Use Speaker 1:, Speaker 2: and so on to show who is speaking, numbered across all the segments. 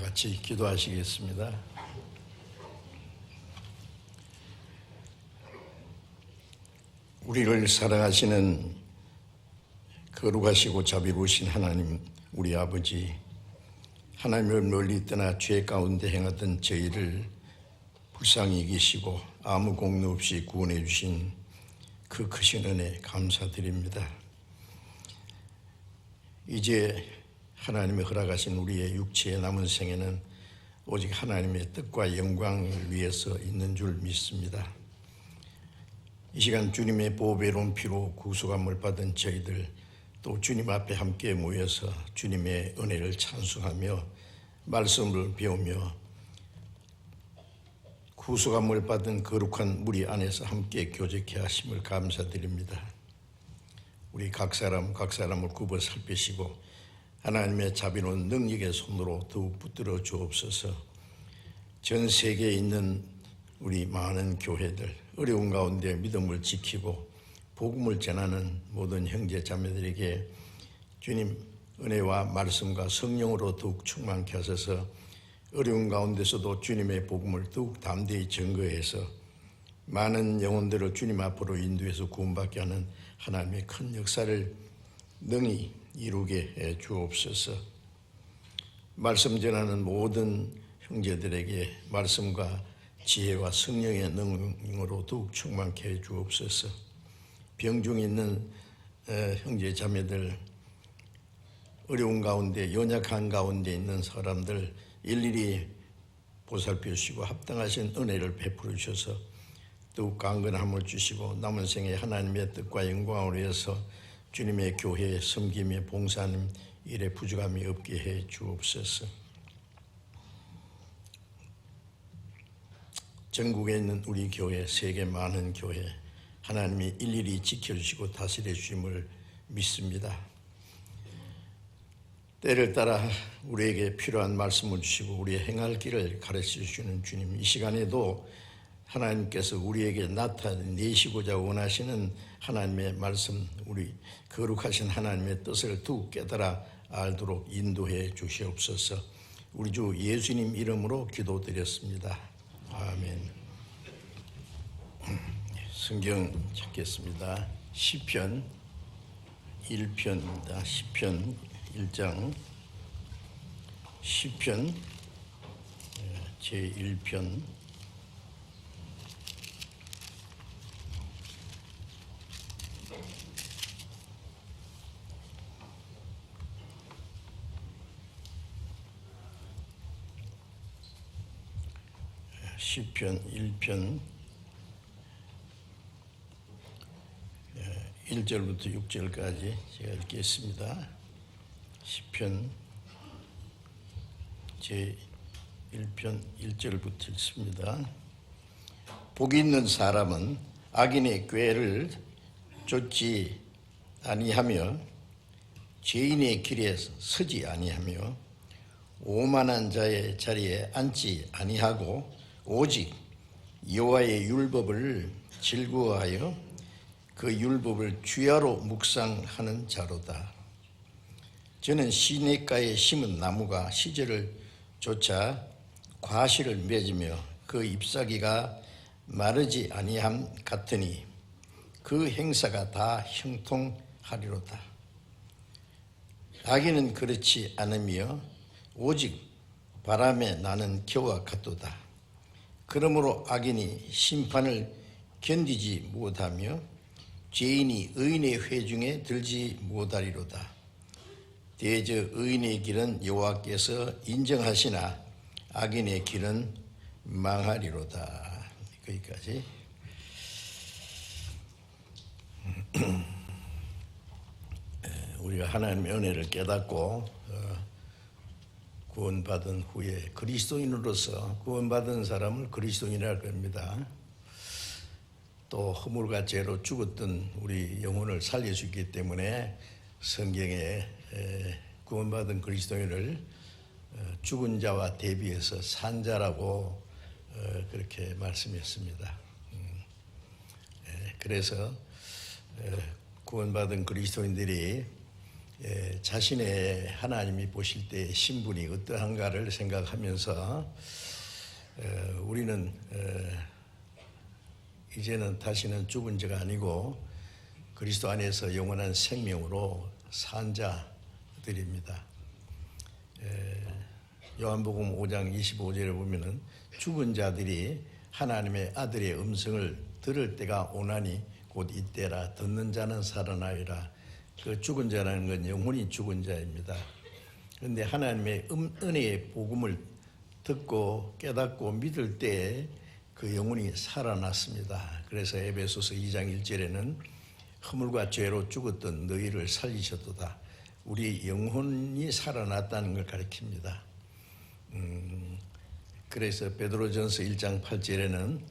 Speaker 1: 같이 기도하시겠습니다. 우리를 사랑하시는 거룩하시고 자비로우신 하나님, 우리 아버지, 하나님을 멀리 떠나 죄 가운데 행하던 저희를 불쌍히 여기시고 아무 공로 없이 구원해 주신 그 크신 은혜 감사드립니다. 이제 하나님이 허락하신 우리의 육체의 남은 생에는 오직 하나님의 뜻과 영광을 위해서 있는 줄 믿습니다. 이 시간 주님의 보배로운 피로 구속함을 받은 저희들, 또 주님 앞에 함께 모여서 주님의 은혜를 찬송하며 말씀을 배우며 구속함을 받은 거룩한 무리 안에서 함께 교제케 하심을 감사드립니다. 우리 각 사람을 굽어 살피시고 하나님의 자비로운 능력의 손으로 더욱 붙들어 주옵소서. 전 세계에 있는 우리 많은 교회들, 어려운 가운데 믿음을 지키고 복음을 전하는 모든 형제 자매들에게 주님 은혜와 말씀과 성령으로 더욱 충만케 하셔서 어려운 가운데서도 주님의 복음을 더욱 담대히 증거해서 많은 영혼들을 주님 앞으로 인도해서 구원받게 하는 하나님의 큰 역사를 능히 이루게 해 주옵소서. 말씀 전하는 모든 형제들에게 말씀과 지혜와 성령의 능력으로 더욱 충만케 해 주옵소서. 병중에 있는 형제 자매들, 어려운 가운데 연약한 가운데 있는 사람들 일일이 보살펴 주시고 합당하신 은혜를 베풀어 주셔서 더욱 강건함을 주시고 남은 생에 하나님의 뜻과 영광을 위해서 주님의 교회에 섬기며 봉사하는 일에 부족함이 없게 해 주옵소서. 전국에 있는 우리 교회, 세계 많은 교회, 하나님이 일일이 지켜주시고 다스려 주심을 믿습니다. 때를 따라 우리에게 필요한 말씀을 주시고 우리의 행할 길을 가르쳐 주시는 주님, 이 시간에도 하나님께서 우리에게 나타내시고자 원하시는 하나님의 말씀, 우리 거룩하신 하나님의 뜻을 더욱 깨달아 알도록 인도해 주시옵소서. 우리 주 예수님 이름으로 기도드렸습니다. 아멘. 성경 찾겠습니다. 시편 1편입니다. 시편 1장, 시편 제1편 시편 1편 1절부터 6절까지 제가 읽겠습니다. 시편 제1편 1절부터 읽습니다. 복이 있는 사람은 악인의 꾀를 좇지 아니하며 죄인의 길에 서지 아니하며 오만한 자의 자리에 앉지 아니하고 오직 여호와의 율법을 즐거워하여 그 율법을 주야로 묵상하는 자로다. 저는 시냇가에 심은 나무가 시절을 쫓아 과실을 맺으며 그 잎사귀가 마르지 아니함 같으니 그 행사가 다 형통하리로다. 악인은 그렇지 않으며 오직 바람에 나는 겨와 같도다. 그러므로 악인이 심판을 견디지 못하며 죄인이 의인의 회중에 들지 못하리로다. 대저 의인의 길은 여호와께서 인정하시나 악인의 길은 망하리로다. 거기까지. 우리가 하나님의 은혜를 깨닫고 구원받은 후에 그리스도인으로서 구원받은 사람을 그리스도인이라고 합니다. 또 허물과 죄로 죽었던 우리 영혼을 살려주기 때문에 성경에 구원받은 그리스도인을 죽은 자와 대비해서 산 자라고 그렇게 말씀했습니다. 그래서 구원받은 그리스도인들이 자신의 하나님이 보실 때 신분이 어떠한가를 생각하면서 우리는 이제는 다시는 죽은 자가 아니고 그리스도 안에서 영원한 생명으로 산 자들입니다. 요한복음 5장 25절에 보면은 죽은 자들이 하나님의 아들의 음성을 들을 때가 오나니 곧 이때라. 듣는 자는 살아나리라. 그 죽은 자라는 건 영혼이 죽은 자입니다. 그런데 하나님의 은혜의 복음을 듣고 깨닫고 믿을 때 그 영혼이 살아났습니다. 그래서 에베소서 2장 1절에는 허물과 죄로 죽었던 너희를 살리셨도다. 우리 영혼이 살아났다는 걸 가리킵니다. 그래서 베드로전서 1장 8절에는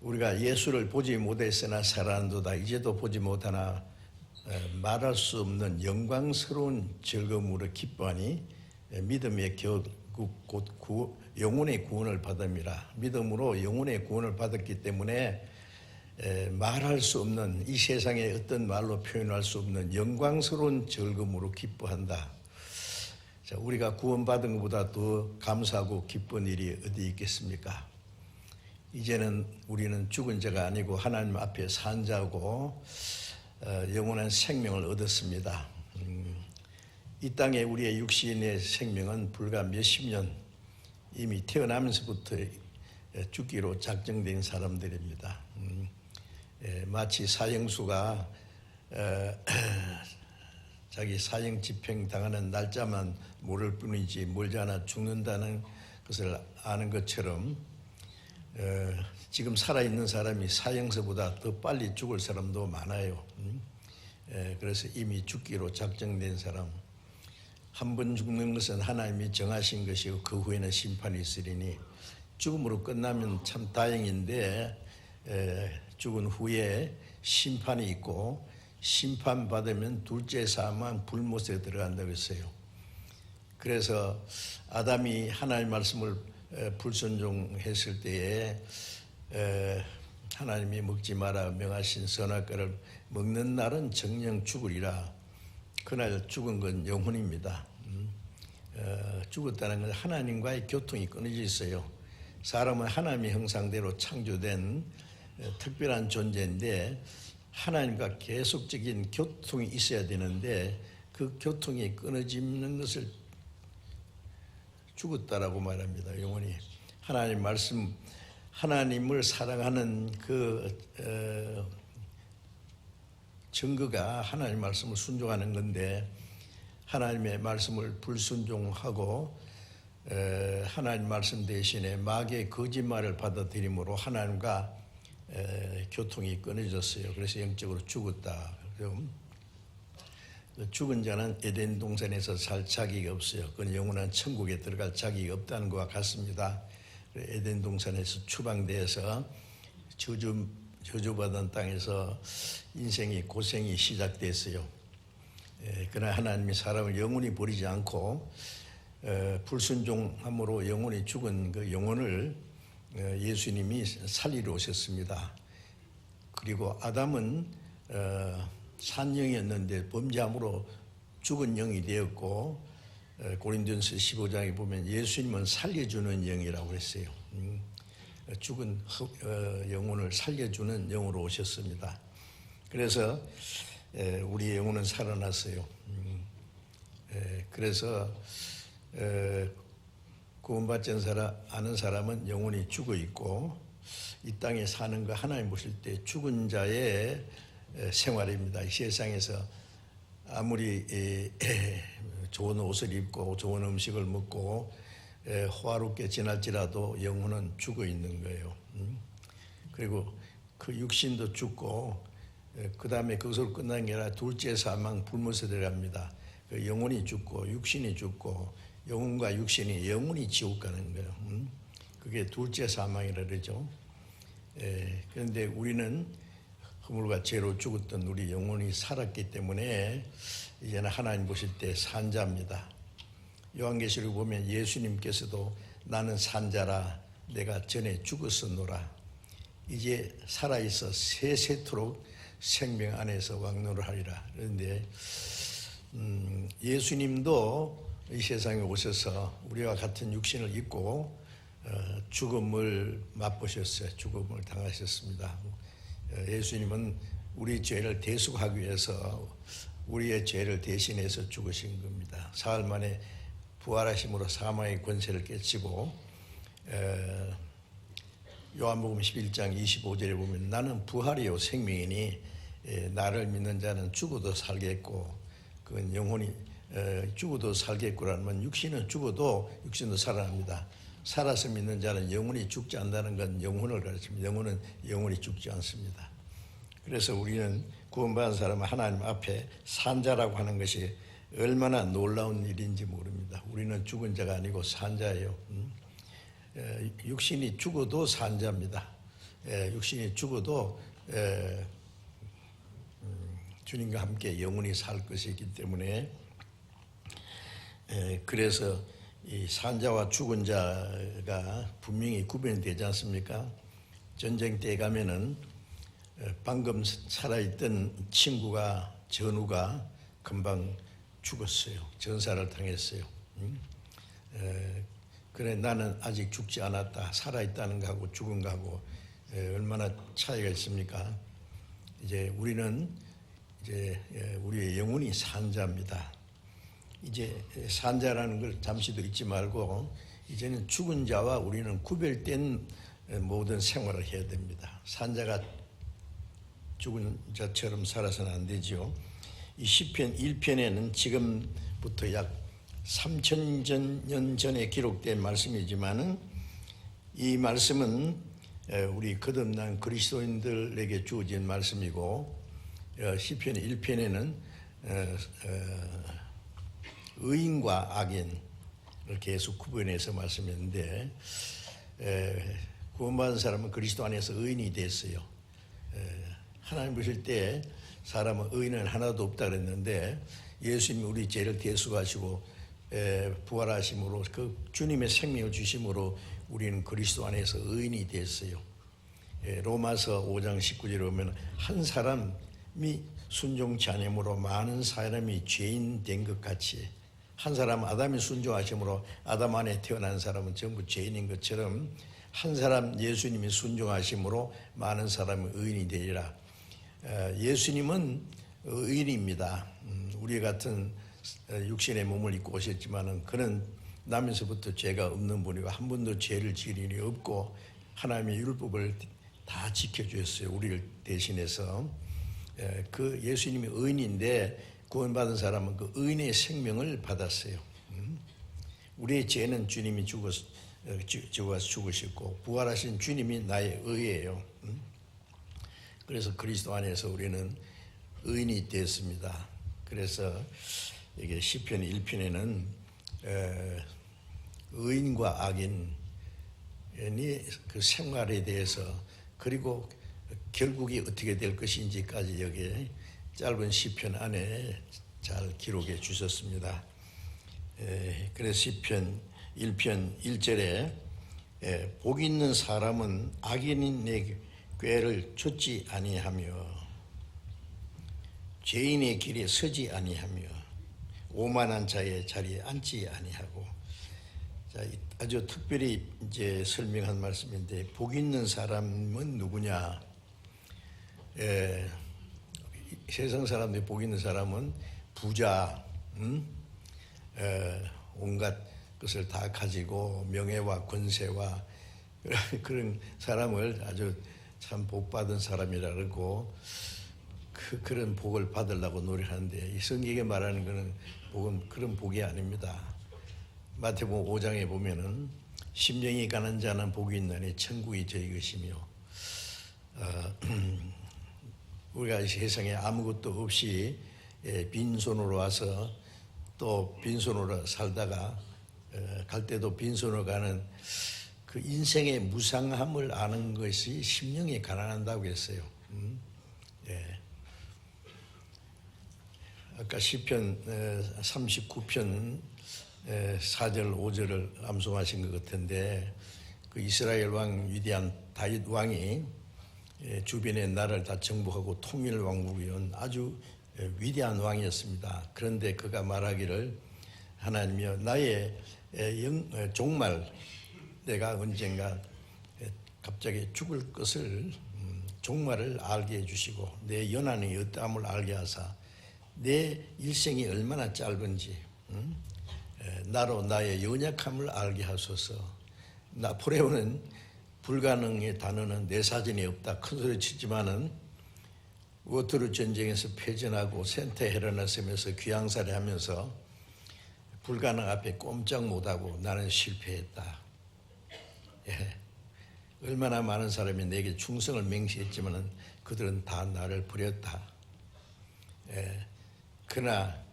Speaker 1: 우리가 예수를 보지 못했으나 살아난도다. 이제도 보지 못하나 말할 수 없는 영광스러운 즐거움으로 기뻐하니 믿음의 결국 곧 영혼의 구원을 받음이라. 믿음으로 영혼의 구원을 받았기 때문에 말할 수 없는, 이 세상에 어떤 말로 표현할 수 없는 영광스러운 즐거움으로 기뻐한다. 자, 우리가 구원받은 것보다 더 감사하고 기쁜 일이 어디 있겠습니까? 이제는 우리는 죽은 자가 아니고 하나님 앞에 산 자고 영원한 생명을 얻었습니다. 이 땅에 우리의 육신의 생명은 불과 몇십 년 이미 태어나면서부터 죽기로 작정된 사람들입니다. 마치 사형수가 자기 사형 집행 당하는 날짜만 모를 뿐이지 멀지 않아 죽는다는 것을 아는 것처럼 지금 살아있는 사람이 사형서보다 더 빨리 죽을 사람도 많아요. 그래서 이미 죽기로 작정된 사람, 한 번 죽는 것은 하나님이 정하신 것이고 그 후에는 심판이 있으리니 죽음으로 끝나면 참 다행인데 죽은 후에 심판이 있고 심판받으면 둘째 사망 불못에 들어간다고 했어요. 그래서 아담이 하나님 말씀을 불순종했을 때에 하나님이 먹지 마라 명하신 선악과를 먹는 날은 정령 죽으리라. 그날 죽은 건 영혼입니다. 죽었다는 건 하나님과의 교통이 끊어져 있어요. 사람은 하나님의 형상대로 창조된 특별한 존재인데 하나님과 계속적인 교통이 있어야 되는데 그 교통이 끊어지는 것을 죽었다라고 말합니다. 영혼이 하나님 말씀, 하나님을 사랑하는 그 증거가 하나님 말씀을 순종하는 건데 하나님의 말씀을 불순종하고 하나님 말씀 대신에 마귀의 거짓말을 받아들임으로 하나님과 교통이 끊어졌어요. 그래서 영적으로 죽었다. 죽은 자는 에덴 동산에서 살 자격이 없어요. 그건 영원한 천국에 들어갈 자격이 없다는 것과 같습니다. 에덴 동산에서 추방돼서 저주받은 땅에서 인생의 고생이 시작됐어요. 그러나 하나님이 사람을 영원히 버리지 않고 불순종함으로 영원히 죽은 그 영혼을 예수님이 살리러 오셨습니다. 그리고 아담은 산영이었는데 범죄함으로 죽은 영이 되었고 고린도전서 15장에 보면 예수님은 살려주는 영이라고 했어요. 죽은 영혼을 살려주는 영으로 오셨습니다. 그래서 우리의 영혼은 살아났어요. 그래서 구원받지 않은 사람은 영혼이 죽어 있고 이 땅에 사는 거 하나님 보실 때 죽은 자의 생활입니다. 이 세상에서 아무리 좋은 옷을 입고 좋은 음식을 먹고 호화롭게 지날지라도 영혼은 죽어 있는 거예요. 그리고 그 육신도 죽고 그 다음에 그것으로 끝나는 게 아니라 둘째 사망 불못에 들어갑니다. 그 영혼이 죽고 육신이 죽고 영혼과 육신이 영혼이 지옥 가는 거예요. 그게 둘째 사망이라 그러죠. 그런데 우리는 허물과 죄로 죽었던 우리 영혼이 살았기 때문에 이제는 하나님 보실 때 산자입니다. 요한계시록 보면 예수님께서도 나는 산자라 내가 전에 죽었었노라 이제 살아있어 세세토록 생명 안에서 왕노를 하리라. 그런데 예수님도 이 세상에 오셔서 우리와 같은 육신을 입고 죽음을 맛보셨어요. 죽음을 당하셨습니다. 예수님은 우리 죄를 대속하기 위해서 우리의 죄를 대신해서 죽으신 겁니다. 사흘 만에 부활하심으로 사망의 권세를 깨치고 요한복음 11장 25절에 보면 나는 부활이요 생명이니 나를 믿는 자는 죽어도 살겠고 그건 영혼이 죽어도 살겠고라는 건 육신은 죽어도 육신도 살아납니다. 살아서 믿는 자는 영혼이 죽지 않는다는 건 영혼을 가르칩니다. 영혼은 영혼이 죽지 않습니다. 그래서 우리는 구원받은 사람은 하나님 앞에 산 자라고 하는 것이 얼마나 놀라운 일인지 모릅니다. 우리는 죽은 자가 아니고 산 자예요. 육신이 죽어도 산 자입니다. 육신이 죽어도 주님과 함께 영원히 살 것이기 때문에 그래서 이 산자와 죽은 자가 분명히 구분이 되지 않습니까? 전쟁 때 가면은 방금 살아있던 친구가 전우가 금방 죽었어요. 전사를 당했어요. 그래 나는 아직 죽지 않았다. 살아있다는 거하고 죽은 거하고 얼마나 차이가 있습니까? 이제 우리는 이제 우리의 영혼이 산자입니다. 이제 산자라는 걸 잠시도 잊지 말고 이제는 죽은 자와 우리는 구별된 모든 생활을 해야 됩니다. 산자가 죽은 자처럼 살아서는 안 되죠. 이 시편 1편에는 지금부터 약 3,000년 전에 기록된 말씀이지만은 이 말씀은 우리 거듭난 그리스도인들에게 주어진 말씀이고 시편 1편에는 의인과 악인을 계속 구분해서 말씀했는데 구원받은 사람은 그리스도 안에서 의인이 됐어요. 하나님 보실 때 사람은 의인은 하나도 없다 그랬는데 예수님이 우리 죄를 대속하시고 부활하심으로 그 주님의 생명을 주심으로 우리는 그리스도 안에서 의인이 됐어요. 로마서 5장 19절에 보면 한 사람이 순종치 않음으로 많은 사람이 죄인 된 것 같이 한 사람 아담이 순종하심으로 아담 안에 태어난 사람은 전부 죄인인 것처럼 한 사람 예수님이 순종하심으로 많은 사람이 의인이 되리라. 예수님은 의인입니다. 우리 같은 육신의 몸을 입고 오셨지만은 그는 나면서부터 죄가 없는 분이고 한 번도 죄를 지을 일이 없고 하나님의 율법을 다 지켜주셨어요. 우리를 대신해서. 그 예수님이 의인인데 구원받은 사람은 그 의인의 생명을 받았어요. 우리의 죄는 주님이 죽어서 죽으셨고 부활하신 주님이 나의 의예요. 그래서 그리스도 안에서 우리는 의인이 됐습니다. 그래서 이게 시편 1편에는 의인과 악인이 그 생활에 대해서 그리고 결국이 어떻게 될 것인지까지 여기에 짧은 시편 안에 잘 기록해 주셨습니다. 그래서 시편 1편 1절에 복 있는 사람은 악인의 꾀를 좇지 아니하며 죄인의 길에 서지 아니하며 오만한 자의 자리에 앉지 아니하고. 자, 아주 특별히 이제 설명한 말씀인데 복 있는 사람은 누구냐? 세상 사람들이 복 있는 사람은 부자, 온갖 것을 다 가지고 명예와 권세와 그런 사람을 아주 참 복받은 사람이라 그러고 그런 복을 받으려고 노력하는데 이 성경에 말하는 것은 복은 그런 복이 아닙니다. 마태복음 5장에 보면은 심령이 가는 자는 복이 있나니 천국이 저희 것이며 우리가 이 세상에 아무것도 없이 빈손으로 와서 또 빈손으로 살다가 갈 때도 빈손으로 가는 그 인생의 무상함을 아는 것이 심령이 가난한다고 했어요. 아까 시편 39편 4절 5절을 암송하신 것 같은데 그 이스라엘 왕 위대한 다윗 왕이 주변의 나라를 다 정복하고 통일 왕국이온 아주 위대한 왕이었습니다. 그런데 그가 말하기를 하나님이여 나의 종말 내가 언젠가 갑자기 죽을 것을 종말을 알게 해주시고 내 연한이 어떠함을 알게 하사 내 일생이 얼마나 짧은지 나로 나의 연약함을 알게 하소서. 나폴레옹은 불가능의 단어는 내 사전이 없다 큰 소리 치지만은 워터루 전쟁에서 패전하고 센터 헤르나섬에서 귀양살이 하면서 불가능 앞에 꼼짝 못하고 나는 실패했다. 얼마나 많은 사람이 내게 충성을 맹세했지만 그들은 다 나를 버렸다. 그러나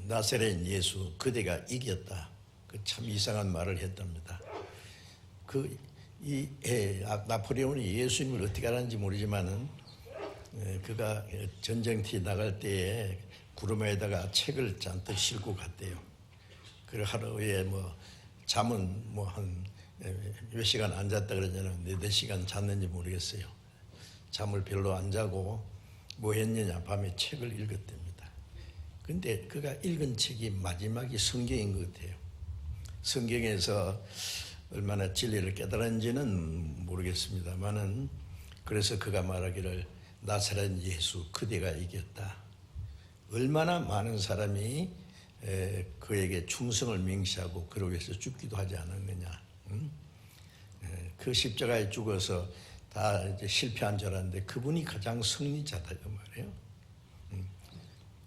Speaker 1: 나사렛 예수 그대가 이겼다. 그 참 이상한 말을 했답니다. 나폴레옹이 예수님을 어떻게 알았는지 모르지만은 그가 전쟁터에 나갈 때에 구름에다가 책을 잔뜩 싣고 갔대요. 그리고 하루에 잠은 한 몇 시간 안 잤다 그러잖아요. 몇 시간 잤는지 모르겠어요. 잠을 별로 안 자고 뭐 했느냐 밤에 책을 읽었답니다. 근데 그가 읽은 책이 마지막이 성경인 것 같아요. 성경에서 얼마나 진리를 깨달았는지는 모르겠습니다만은 그래서 그가 말하기를 나사렛 예수 그대가 이겼다. 얼마나 많은 사람이 그에게 충성을 맹세하고 그러기 위해서 죽기도 하지 않았느냐. 그 십자가에 죽어서 다 이제 실패한 줄 알았는데 그분이 가장 승리자다 그 말이에요.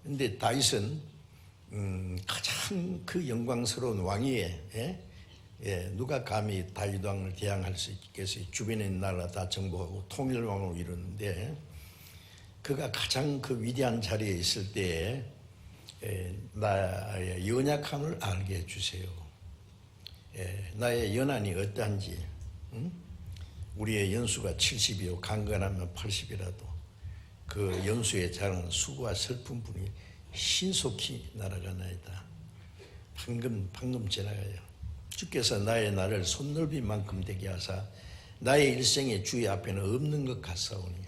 Speaker 1: 근데 다윗은 가장 그 영광스러운 왕위에 누가 감히 다윗 왕을 대항할 수 있겠어요. 주변에 있는 나라 다 정복하고 통일왕으로 이루는데 그가 가장 그 위대한 자리에 있을 때에 나의 연약함을 알게 해주세요. 나의 연한이 어떠한지. 우리의 연수가 70이요 강건하면 80이라도 그 연수에 자라는 수고와 슬픔뿐이 신속히 날아가나이다. 방금 지나가요. 주께서 나의 날을 손넓이만큼 되게 하사 나의 일생에 주의 앞에는 없는 것 같사오니.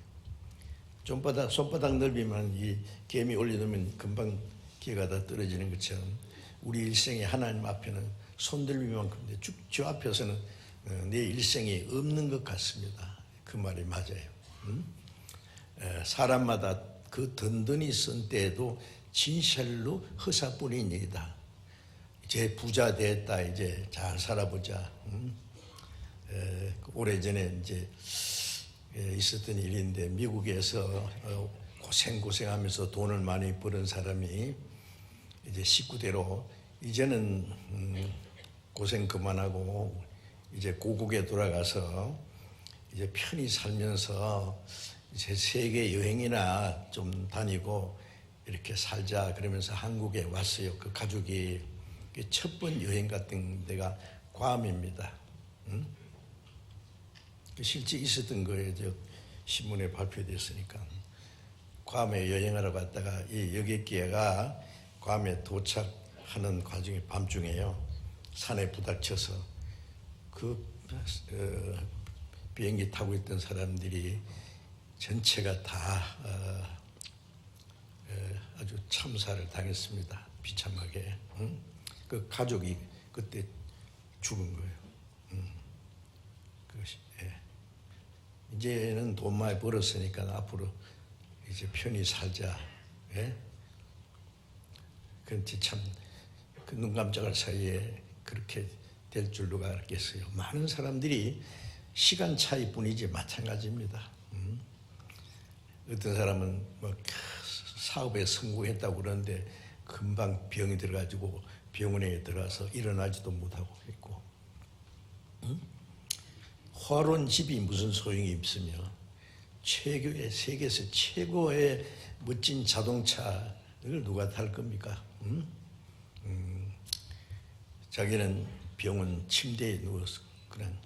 Speaker 1: 손바닥 넓이만 이 개미 올려놓으면 금방 기회가 다 떨어지는 것처럼 우리 일생에 하나님 앞에는 손들비만큼 돼. 주 앞에서는 내 일생이 없는 것 같습니다. 그 말이 맞아요. 사람마다 그 든든히 쓴 때에도 진실로 허사뿐이니이다. 이제 부자 됐다. 이제 잘 살아보자. 오래전에 이제 있었던 일인데 미국에서 고생하면서 돈을 많이 버는 사람이 이제 식구대로 이제는 고생 그만하고 이제 고국에 돌아가서 이제 편히 살면서 이제 세계 여행이나 좀 다니고 이렇게 살자 그러면서 한국에 왔어요. 그 가족이 첫 번 여행 같은 데가 괌입니다. 실제 있었던 거예요. 저 신문에 발표됐으니까. 괌에 여행하러 갔다가 이 여객기가 괌에 도착하는 과정에 밤중에요. 산에 부닥쳐서 비행기 타고 있던 사람들이 전체가 다 아주 참사를 당했습니다. 비참하게. 그 가족이 그때 죽은 거예요. 그것이. 이제는 돈 많이 벌었으니까 앞으로 이제 편히 살자. 그런데 참 그 눈 깜짝할 사이에 그렇게 될 줄 누가 알겠어요. 많은 사람들이 시간 차이뿐이지 마찬가지입니다. 어떤 사람은 사업에 성공했다고 그러는데 금방 병이 들어가지고 병원에 들어가서 일어나지도 못하고 있고, 화로운 집이 무슨 소용이 있으며 세계에서 최고의 멋진 자동차를 누가 탈 겁니까? 자기는 병원 침대에 누워서 그냥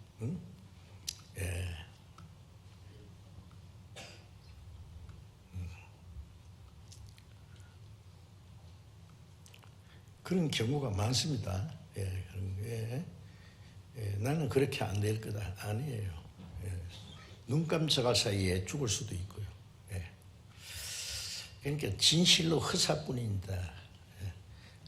Speaker 1: 그런 경우가 많습니다. 나는 그렇게 안 될 거다. 아니에요. 눈 깜짝할 사이에 죽을 수도 있고요. 그러니까 진실로 허사뿐입니다.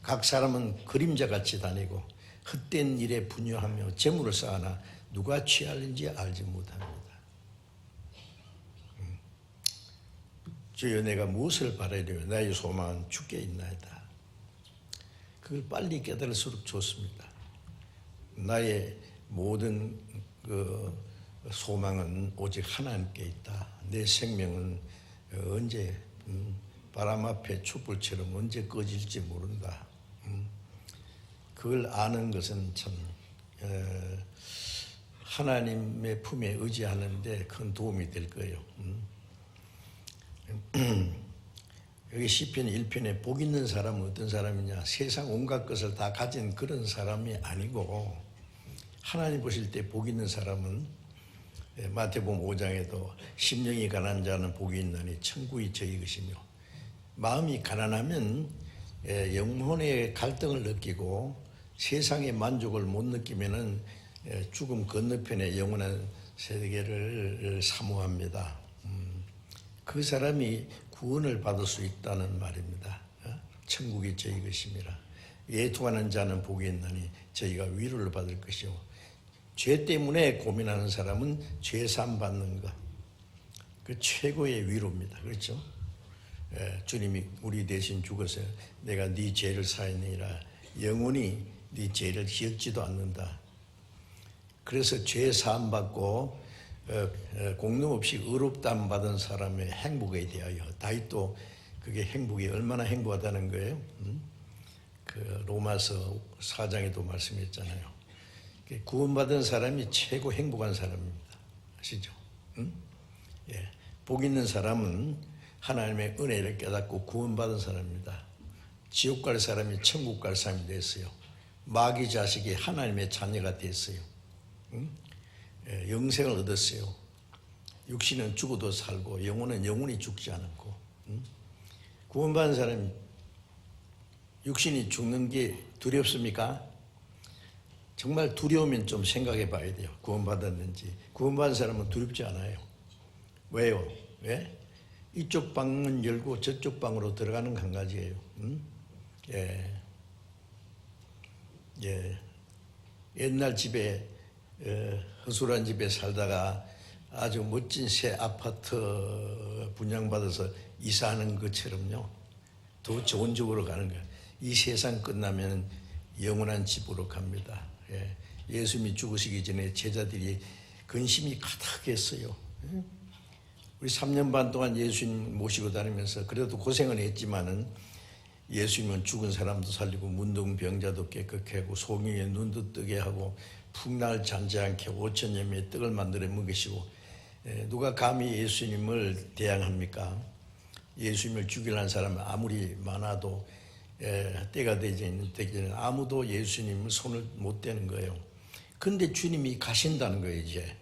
Speaker 1: 각 사람은 그림자같이 다니고 헛된 일에 분유하며 재물을 쌓아나 누가 취하는지 알지 못합니다. 주여 내가 무엇을 바라리요 나의 소망은 주께 있나이다. 그걸 빨리 깨달을수록 좋습니다. 나의 모든 그 소망은 오직 하나님께 있다. 내 생명은 언제 바람 앞에 촛불처럼 언제 꺼질지 모른다. 그걸 아는 것은 참 하나님의 품에 의지하는데 큰 도움이 될 거예요. 여기 시편 1편에 복 있는 사람은 어떤 사람이냐? 세상 온갖 것을 다 가진 그런 사람이 아니고 하나님 보실 때 복 있는 사람은 마태복음 5장에도 심령이 가난한 자는 복이 있나니 천국이 저희 것이며 마음이 가난하면 영혼의 갈등을 느끼고 세상의 만족을 못 느끼면은 죽음 건너편에 영원한 세계를 사모합니다. 그 사람이 구원을 받을 수 있다는 말입니다. 천국이 저희 것입니다. 애통하는 자는 복이 있나니 저희가 위로를 받을 것이요 죄 때문에 고민하는 사람은 죄사함 받는 것, 그 최고의 위로입니다. 그렇죠? 주님이 우리 대신 죽어서 내가 네 죄를 사하니라 영원히 네 죄를 기억지도 않는다. 그래서 죄 사함 받고 공로 없이 의롭다함 받은 사람의 행복에 대하여 다윗도 그게 행복이 얼마나 행복하다는 거예요. 그 로마서 4장에도 말씀했잖아요. 구원받은 사람이 최고 행복한 사람입니다. 아시죠? 예. 복 있는 사람은 하나님의 은혜를 깨닫고 구원받은 사람입니다. 지옥 갈 사람이 천국 갈 사람이 됐어요. 마귀 자식이 하나님의 자녀가 됐어요. 영생을 얻었어요. 육신은 죽어도 살고 영혼은 영원히 죽지 않고. 구원받은 사람이 육신이 죽는 게 두렵습니까? 정말 두려우면 좀 생각해 봐야 돼요. 구원받았는지. 구원받은 사람은 두렵지 않아요. 왜요? 왜? 이쪽 방은 열고 저쪽 방으로 들어가는 강아지예요. 예. 옛날 집에 허술한 집에 살다가 아주 멋진 새 아파트 분양받아서 이사하는 것처럼요. 더 좋은 집으로 가는 거예요. 이 세상 끝나면 영원한 집으로 갑니다. 예수님이 죽으시기 전에 제자들이 근심이 가득했어요. 우리 3년 반 동안 예수님 모시고 다니면서 그래도 고생은 했지만은 예수님은 죽은 사람도 살리고 문둥병자도 깨끗게 하고 송이의 눈도 뜨게 하고 풍날 잔지 않게 5천여 명의 떡을 만들어 먹이시고 누가 감히 예수님을 대항합니까? 예수님을 죽이려는 사람은 아무리 많아도 때가 되지 않는 때에는 아무도 예수님을 손을 못 대는 거예요. 그런데 주님이 가신다는 거예요 이제.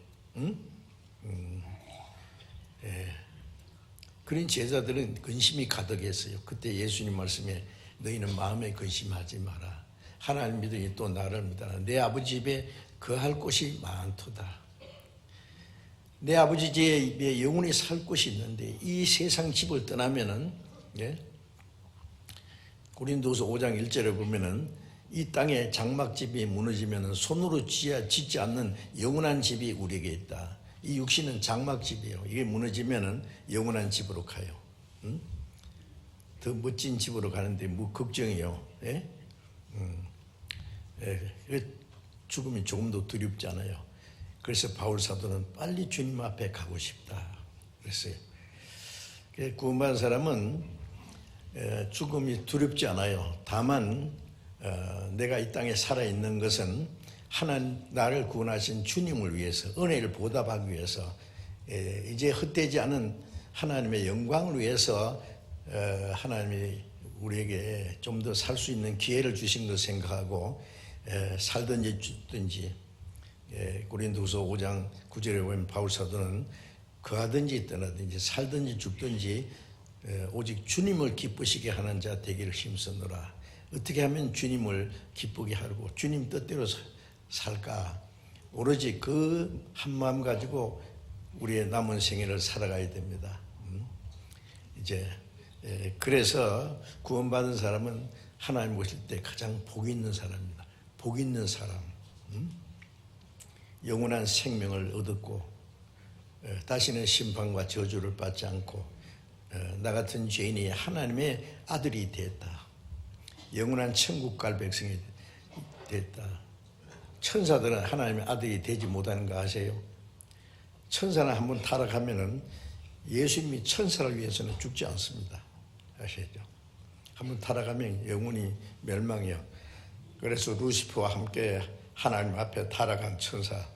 Speaker 1: 그런 제자들은 근심이 가득했어요. 그때 예수님 말씀에 너희는 마음에 근심하지 마라. 하나님 믿으니 또 나를 믿어라. 내 아버지 집에 거할 곳이 많도다. 내 아버지 집에 영원히 살 곳이 있는데 이 세상 집을 떠나면은 고린도서 5장 1절에 보면은 이 땅에 장막집이 무너지면은 손으로 짓지 않는 영원한 집이 우리에게 있다. 이 육신은 장막집이에요. 이게 무너지면은 영원한 집으로 가요. 더 멋진 집으로 가는데 뭐 걱정이요. 죽음이 조금도 두렵지 않아요. 그래서 바울 사도는 빨리 주님 앞에 가고 싶다 그랬어요. 구원받은 사람은 죽음이 두렵지 않아요. 다만 내가 이 땅에 살아있는 것은 하나님 나를 구원하신 주님을 위해서 은혜를 보답하기 위해서 이제 헛되지 않은 하나님의 영광을 위해서 하나님이 우리에게 좀 더 살 수 있는 기회를 주신 것 생각하고 살든지 죽든지 고린도서 5장 9절에 보면 바울 사도는 거하든지 떠나든지 살든지 죽든지 오직 주님을 기쁘시게 하는 자 되기를 힘쓰노라. 어떻게 하면 주님을 기쁘게 하고 주님 뜻대로 살까? 오로지 그 한마음 가지고 우리의 남은 생애를 살아가야 됩니다. 이제 그래서 구원받은 사람은 하나님 보실 때 가장 복 있는 사람입니다. 복 있는 사람. 영원한 생명을 얻었고 다시는 심판과 저주를 받지 않고 나 같은 죄인이 하나님의 아들이 됐다. 영원한 천국 갈 백성이 됐다. 천사들은 하나님의 아들이 되지 못하는 거 아세요? 천사는 한번 타락하면은 예수님이 천사를 위해서는 죽지 않습니다. 아시죠? 한번 타락하면 영원히 멸망이요. 그래서 루시퍼와 함께 하나님 앞에 타락한 천사,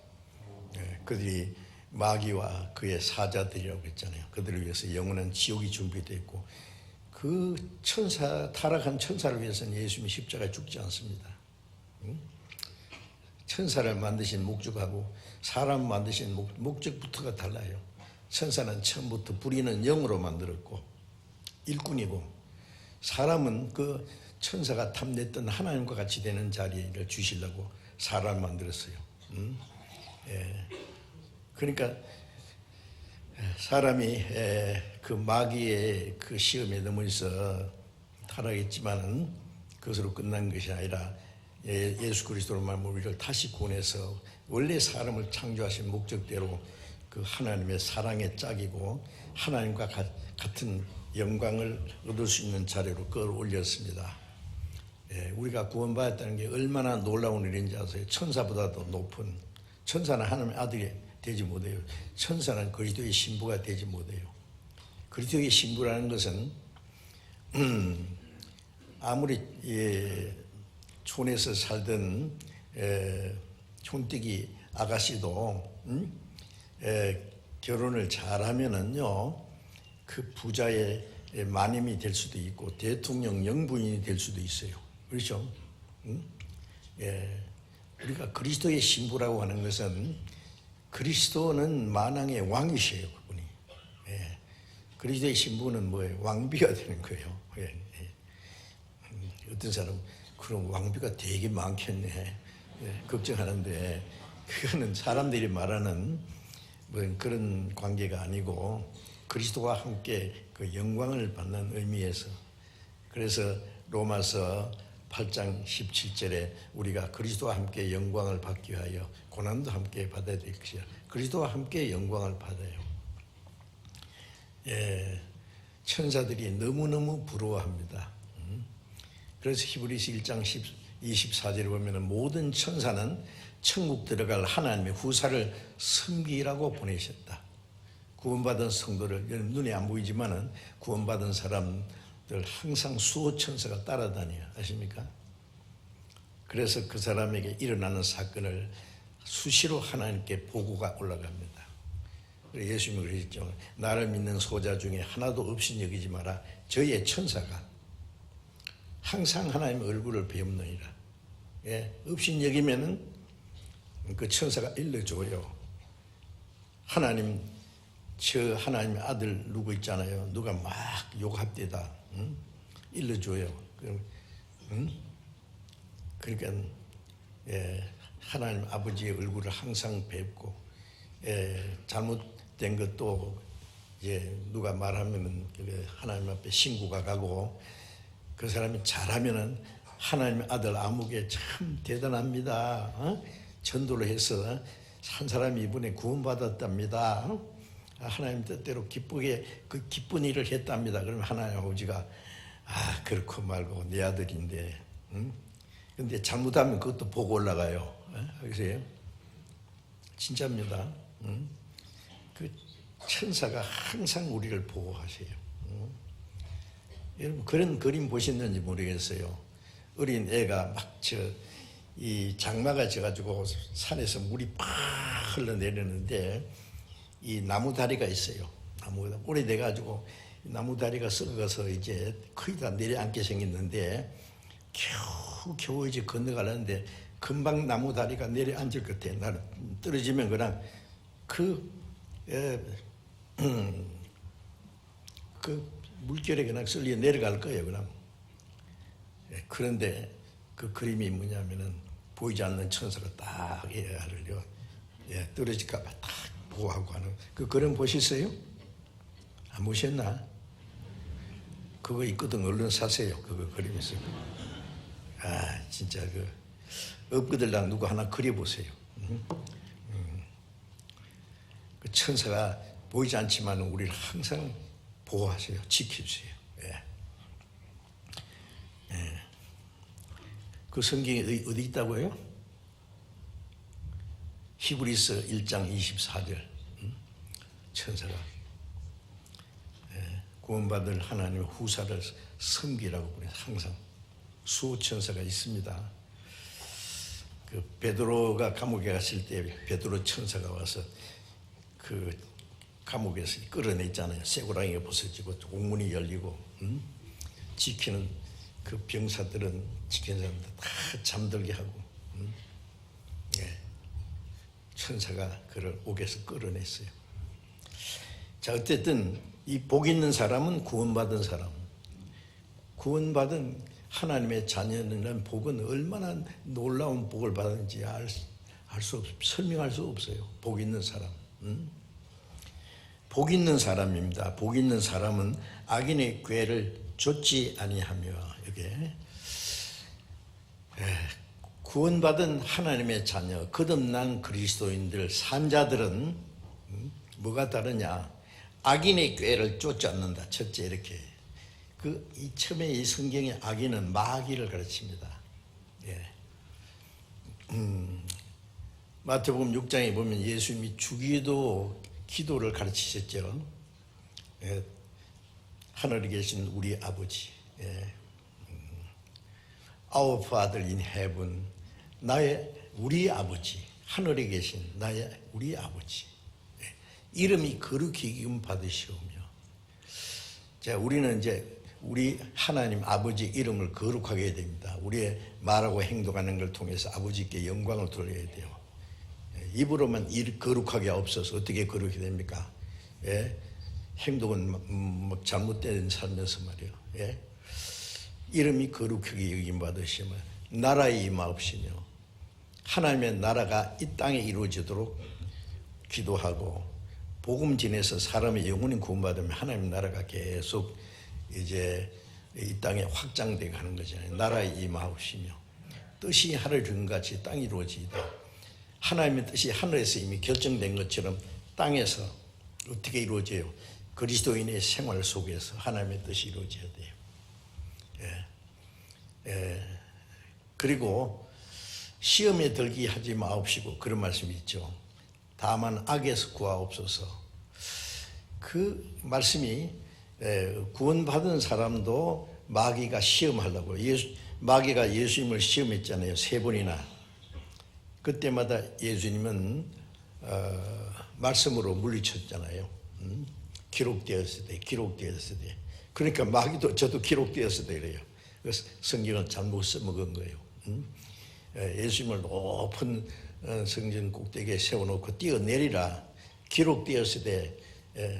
Speaker 1: 그들이 마귀와 그의 사자들이라고 했잖아요. 그들을 위해서 영원한 지옥이 준비되어 있고 그 천사, 타락한 천사를 위해서는 예수님이 십자가에 죽지 않습니다. 천사를 만드신 목적하고 사람 만드신 목적부터가 달라요. 천사는 처음부터 부리는 영으로 만들었고 일꾼이고 사람은 그 천사가 탐냈던 하나님과 같이 되는 자리를 주시려고 사람을 만들었어요. 그러니까 사람이 그 마귀의 그 시험에 넘어서 타락했지만은 그것으로 끝난 것이 아니라 예수 그리스도로 말하면 우리를 다시 구원해서 원래 사람을 창조하신 목적대로 그 하나님의 사랑의 짝이고 하나님과 같은 영광을 얻을 수 있는 자리로 끌어올렸습니다. 우리가 구원받았다는 게 얼마나 놀라운 일인지 아세요? 천사보다도 높은, 천사는 하나님의 아들이 되지 못해요. 천사는 그리스도의 신부가 되지 못해요. 그리스도의 신부라는 것은 아무리 촌에서 살던 촌뜨기 아가씨도 결혼을 잘하면은요 그 부자의 마님이 될 수도 있고 대통령 영부인이 될 수도 있어요. 그렇죠? 우리가 그리스도의 신부라고 하는 것은 그리스도는 만왕의 왕이셔요, 그분이. 그리스도의 신부는 뭐예요? 왕비가 되는 거예요. 어떤 사람 그럼 왕비가 되게 많겠네 걱정하는데 그거는 사람들이 말하는 뭐 그런 관계가 아니고 그리스도와 함께 그 영광을 받는 의미에서, 그래서 로마서 8장 17절에 우리가 그리스도와 함께 영광을 받기 위하여 고난도 함께 받아야 될 것이야. 그리스도와 함께 영광을 받아요. 천사들이 너무너무 부러워합니다. 그래서 히브리서 1장 24절에 보면 모든 천사는 천국 들어갈 하나님의 후사를 섬기라고 보내셨다. 구원받은 성도를, 눈에 안 보이지만은 구원받은 사람들 항상 수호 천사가 따라다녀요. 아십니까? 그래서 그 사람에게 일어나는 사건을 수시로 하나님께 보고가 올라갑니다. 예수님이 그러셨죠. 나를 믿는 소자 중에 하나도 없인 여기지 마라. 저의 천사가 항상 하나님의 얼굴을 배웁느니라. 없인 여기면은 그 천사가 일러줘요. 하나님, 저 하나님의 아들 누구 있잖아요. 누가 막 욕합대다. 일러줘요. 그러니까 하나님 아버지의 얼굴을 항상 뵙고 잘못된 것도 누가 말하면은 하나님 앞에 신고가 가고 그 사람이 잘하면은 하나님의 아들 아무개 참 대단합니다. 전도를 해서 한 사람이 이번에 구원받았답니다. 하나님 뜻대로 기쁘게 그 기쁜 일을 했답니다. 그러면 하나님 아버지가 그렇고 말고 내 아들인데, 근데 잘못하면 그것도 보고 올라가요. 알겠어요? 진짜입니다. 그 천사가 항상 우리를 보호하세요. 여러분 그런 그림 보셨는지 모르겠어요. 어린 애가 막 이 장마가 져가지고 산에서 물이 팍 흘러내리는데 이 나무 다리가 있어요. 나무가 오래돼가지고 나무 다리가 썩어서 이제 거의 다 내려앉게 생겼는데 겨우 이제 건너가려는데 금방 나무 다리가 내려앉을 것 같아. 나는 떨어지면 그냥 그 물결에 그냥 쓸려 내려갈 거예요. 그냥. 그런데 그 그림이 뭐냐면은 보이지 않는 천사가 딱 얘를 떨어질까봐 딱 보호하고 하는 그 그림 보셨어요? 안 보셨나? 그거 있거든. 얼른 사세요. 그거 그리면서. 진짜 업그들랑 누구 하나 그려보세요. 그 천사가 보이지 않지만 우리를 항상 보호하세요. 지켜주세요. 그 성경이 어디 있다고요? 히브리서 1장 24절. 천사가 구원받을 하나님의 후사를 섬기라고 그래서 항상 수호천사가 있습니다. 그 베드로가 감옥에 갔을 때 베드로 천사가 와서 그 감옥에서 끌어냈잖아요. 쇠고랑이가 벗어지고 옥문이 열리고 지키는 그 병사들은 지키는 사람들 다 잠들게 하고 천사가 그를 옥에서 끌어냈어요. 자, 어쨌든 이 복 있는 사람은 구원받은 사람, 구원받은 하나님의 자녀는 복은 얼마나 놀라운 복을 받은지 설명할 수 없어요. 복 있는 사람. 복 있는 사람입니다. 복 있는 사람은 악인의 꾀를 좇지 아니하며, 이게 구원받은 하나님의 자녀, 거듭난 그리스도인들, 산자들은 뭐가 다르냐? 악인의 꾀를 쫓지 않는다. 첫째, 이렇게 이 처음에 이 성경의 악인은 마귀를 가르칩니다. 마태복음 6장에 보면 예수님이 주기도 기도를 가르치셨죠. 하늘에 계신 우리 아버지, Our Father in Heaven, 우리 아버지, 하늘에 계신 나의 우리 아버지, 이름이 거룩히 여김 받으시오며. 자, 우리는 이제 우리 하나님 아버지 이름을 거룩하게 해야 됩니다. 우리의 말하고 행동하는 걸 통해서 아버지께 영광을 돌려야 돼요. 입으로만 거룩하게 없어서 어떻게 거룩이 됩니까? 행동은 잘못된 살면서 말이요. 이름이 거룩하게 여김 받으시며 나라에 임하옵시며, 하나님의 나라가 이 땅에 이루어지도록 기도하고 복음 전해서 사람의 영혼이 구원받으면 하나님 나라가 계속 이제 이 땅에 확장되게 하는 거잖아요. 나라에 임하옵시며 뜻이 하늘 준 같이 땅이 이루어지이다. 하나님의 뜻이 하늘에서 이미 결정된 것처럼 땅에서 어떻게 이루어져요? 그리스도인의 생활 속에서 하나님의 뜻이 이루어져야 돼요. 그리고 시험에 들게 하지 마옵시고, 그런 말씀이 있죠. 다만 악에서 구하옵소서. 그 말씀이 구원받은 사람도 마귀가 시험하려고, 마귀가 예수님을 시험했잖아요. 3번이나. 그때마다 예수님은 말씀으로 물리쳤잖아요. 기록되었을 때. 그러니까 마귀도 저도 기록되었을 때 그래요. 그래서 성경을 잘못 써먹은 거예요. 예수님을 높은 성전 꼭대기에 세워놓고 뛰어내리라. 기록되었을 때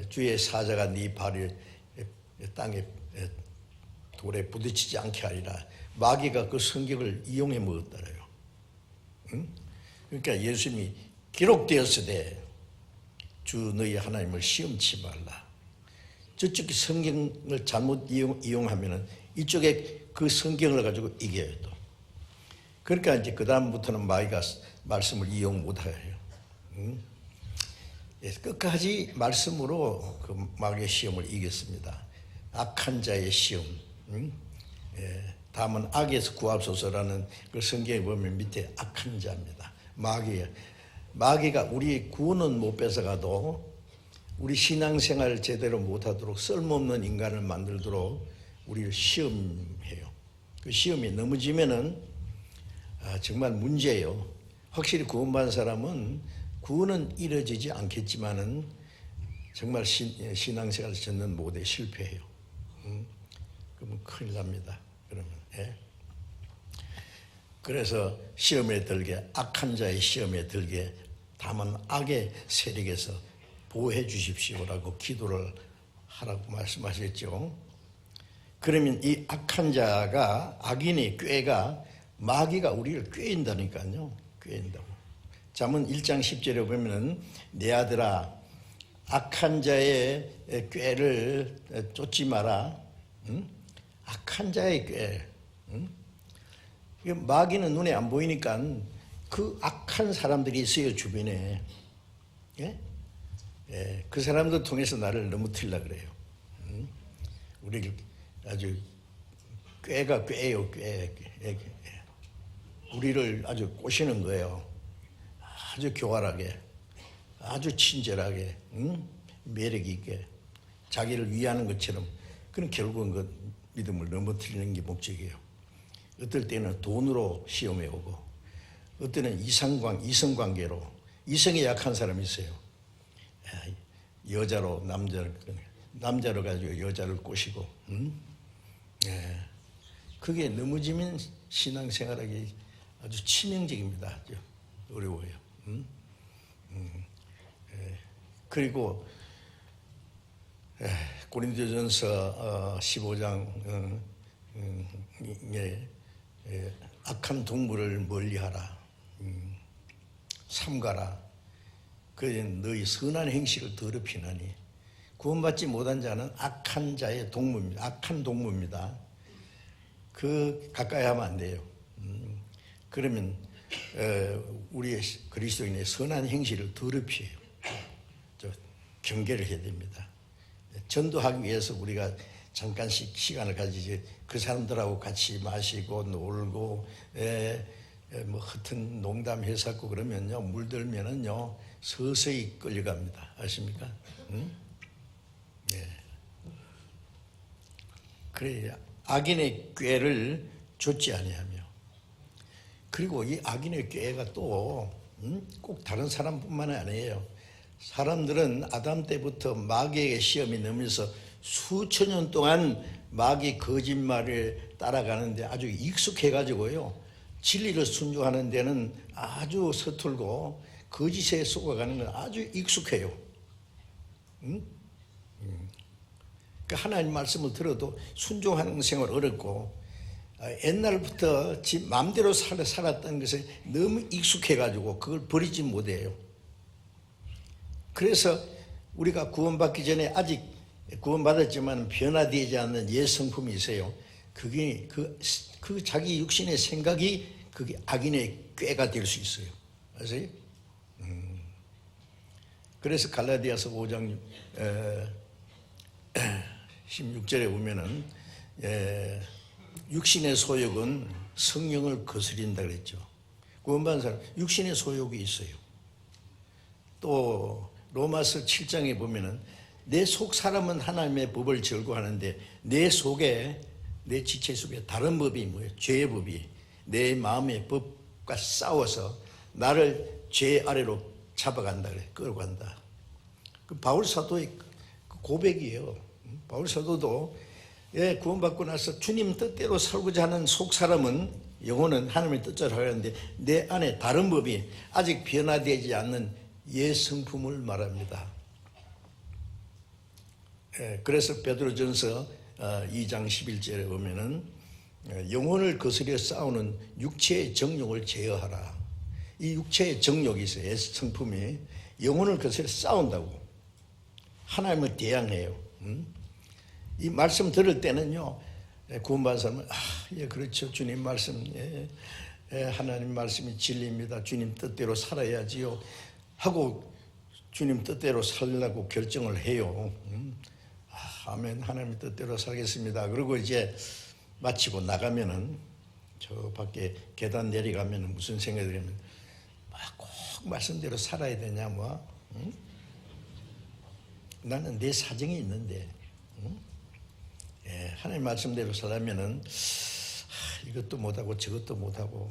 Speaker 1: 주의 사자가 네 발을 땅에 돌에 부딪히지 않게 하리라. 마귀가 그 성경을 이용해 먹었더래요. 그러니까 예수님이 기록되었을 때 주 너희 하나님을 시험치 말라. 저쪽에 성경을 잘못 이용하면은 이쪽에 그 성경을 가지고 이겨요 또. 그러니까 이제 그 다음부터는 마귀가 말씀을 이용 못해요. 끝까지 말씀으로 그 마귀의 시험을 이겼습니다. 악한 자의 시험. 다음은 악에서 구하옵소서라는 그 성경에 보면 밑에 악한 자입니다. 마귀가 우리 구원은 못 뺏어가도 우리 신앙생활을 제대로 못하도록 쓸모없는 인간을 만들도록 우리를 시험해요. 그 시험이 넘어지면은 정말 문제예요. 확실히 구원받은 사람은 구원은 이루어지지 않겠지만은 정말 신앙생활을 젓는 모델 실패해요. 그러면 큰일 납니다. 그러면. 그래서 시험에 들게, 악한 자의 시험에 들게, 다만 악의 세력에서 보호해 주십시오라고 기도를 하라고 말씀하셨죠. 그러면 이 악한 자가, 악인의 꾀가, 마귀가 우리를 꾀인다니까요. 꾀인다고. 잠언 1장 10절에 보면은 내 아들아 악한 자의 꾀를 쫓지 마라. 악한 자의 꾀. 마귀는 눈에 안 보이니까 그 악한 사람들이 있어요, 주변에. 예? 예, 그 사람들 통해서 나를 넘어뜨리려고 그래요. 우리를 아주 꾀가 꾀예요, 꾀. 우리를 아주 꼬시는 거예요. 아주 교활하게, 아주 친절하게, 매력 있게, 자기를 위하는 것처럼. 그럼 결국은 그 믿음을 넘어뜨리는 게 목적이에요. 어떨 때는 돈으로 시험해 오고, 어떨 때는 이성관계로, 이성에 약한 사람이 있어요. 여자로 남자로 가지고 여자를 꼬시고, 예. 그게 넘어지면 신앙생활하기 아주 치명적입니다. 아주 어려워요. 예. 그리고 고린도전서 15장 악한 동물을 멀리하라, 삼가라. 그래 너희 선한 행실을 더럽히나니. 구원받지 못한 자는 악한 자의 동무입니다. 악한 동무입니다. 그 가까이 하면 안 돼요. 그러면 우리의 그리스도인의 선한 행실을 더럽혀요. 경계를 해야 됩니다. 전도하기 위해서 우리가 잠깐씩 시간을 가지지, 그 사람들하고 같이 마시고 놀고 뭐 허튼 농담해서고 그러면요, 물들면은요 서서히 끌려갑니다. 아십니까? 예. 그래, 악인의 꾀를 좇지 아니하며. 그리고 이 악인의 꾀가 또 꼭 다른 사람뿐만 아니에요. 사람들은 아담 때부터 마귀의 시험이 넘으면서 수천 년 동안 마귀 거짓말을 따라가는데 아주 익숙해가지고요, 진리를 순종하는 데는 아주 서툴고 거짓에 속아가는 건 아주 익숙해요. 그러니까 하나님 말씀을 들어도 순종하는 생활 어렵고, 옛날부터 지 마음대로 살았던 것에 너무 익숙해가지고 그걸 버리지 못해요. 그래서 우리가 구원받기 전에 아직 구원받았지만 변화되지 않는 옛 성품이 있어요. 그게 그 자기 육신의 생각이 그게 악인의 꾀가 될 수 있어요. 아세요? 그래서 갈라디아서 5장 16절에 보면은 육신의 소욕은 성령을 거스린다 그랬죠. 구원받은 사람 육신의 소욕이 있어요. 또 로마서 7장에 보면은 내 속 사람은 하나님의 법을 절거하는데 내 속에, 내 지체 속에 다른 법이 뭐예요? 죄의 법이 내 마음의 법과 싸워서 나를 죄 아래로 잡아간다 그래, 끌고 간다. 그 바울 사도의 고백이에요. 바울 사도도 구원받고 나서 주님 뜻대로 살고자 하는 속 사람은, 영혼은 하나님의 뜻대로 하려는데 내 안에 다른 법이 아직 변화되지 않는 옛 성품을 말합니다. 그래서 베드로전서 2장 11절에 보면은 영혼을 거스려 싸우는 육체의 정욕을 제어하라. 이 육체의 정욕이 있어요. 옛 성품이 영혼을 거스려 싸운다고. 하나님을 대항해요. 이 말씀 들을 때는요, 구원받은 사람은 예, 그렇죠. 주님 말씀, 하나님 말씀이 진리입니다. 주님 뜻대로 살아야지요 하고 주님 뜻대로 살려고 결정을 해요. 아멘, 하나님 뜻대로 살겠습니다. 그리고 이제 마치고 나가면은 저 밖에 계단 내려가면은 무슨 생각이 들냐면, 꼭 말씀대로 살아야 되냐 뭐. 나는 내 사정이 있는데, 하나님 말씀대로 살려면은 이것도 못하고 저것도 못하고,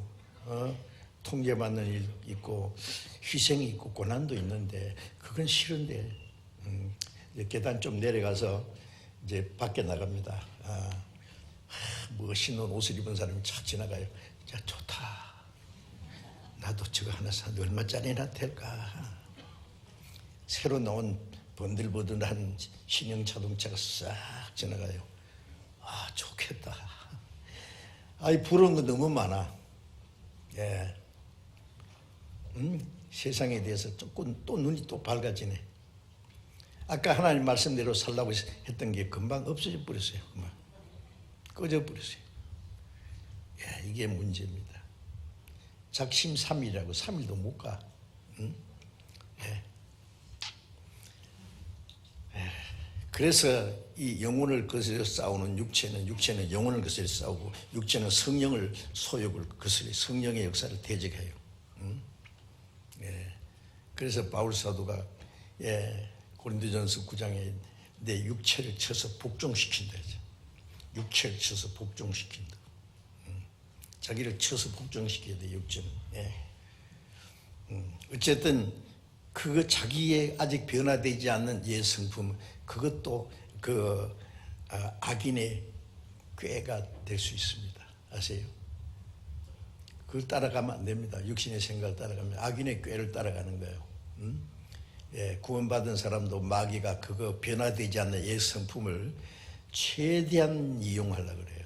Speaker 1: 통제받는 일 있고 희생이 있고 고난도 있는데 그건 싫은데, 이제 계단 좀 내려가서 이제 밖에 나갑니다. 멋있는 옷을 입은 사람이 착 지나가요. 야, 좋다. 나도 저거 하나 사는데 얼마짜리나 될까? 새로 나온 번들번들한 신형 자동차가 싹 지나가요. 좋겠다. 부러운 거 너무 많아. 예. 세상에 대해서 조금 또 눈이 또 밝아지네. 아까 하나님 말씀대로 살라고 했던 게 금방 없어져 버렸어요. 금방. 꺼져버렸어요. 예, 이게 문제입니다. 작심삼일이라고 3일도 못 가. 응? 예. 예. 그래서 이 영혼을 거스려 싸우는 육체는 영혼을 거스려 싸우고, 육체는 성령을 소욕을 거스려 성령의 역사를 대적해요. 응? 예. 그래서 바울 사도가 고린도전서 9장에 내 육체를 쳐서 복종시킨다. 육체를 쳐서 복종시킨다. 자기를 쳐서 복종시켜야 돼, 육체는. 어쨌든 그거 자기의 아직 변화되지 않는 옛 성품, 그것도 악인의 꾀가 될 수 있습니다. 아세요? 그걸 따라가면 안 됩니다. 육신의 생각을 따라가면 악인의 꾀를 따라가는 거예요. 구원받은 사람도 마귀가 그거 변화되지 않는 옛 성품을 최대한 이용하려고 그래요.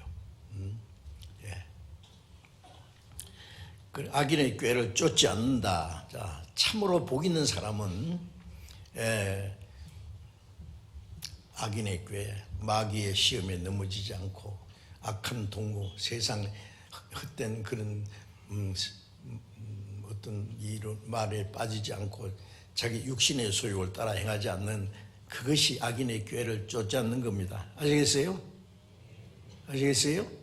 Speaker 1: 악인의 꾀를 쫓지 않는다. 자, 참으로 복 있는 사람은 악인의 꾀, 마귀의 시험에 넘어지지 않고 악한 동무, 세상 헛된 그런 어떤 이런 말에 빠지지 않고 자기 육신의 소욕을 따라 행하지 않는, 그것이 악인의 꾀를 쫓지 않는 겁니다. 아시겠어요? 아시겠어요?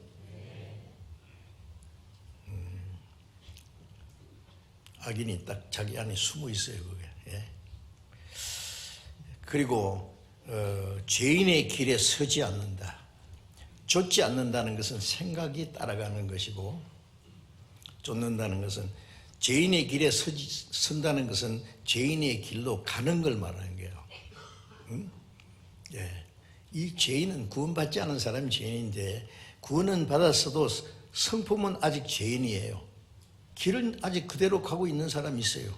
Speaker 1: 악인이 딱 자기 안에 숨어 있어요, 그게. 그리고 죄인의 길에 서지 않는다. 쫓지 않는다는 것은 생각이 따라가는 것이고, 쫓는다는 것은, 죄인의 길에 선다는 것은 죄인의 길로 가는 걸 말하는 거예요. 응? 이 죄인은 구원받지 않은 사람이 죄인인데, 구원은 받았어도 성품은 아직 죄인이에요. 길은 아직 그대로 가고 있는 사람이 있어요.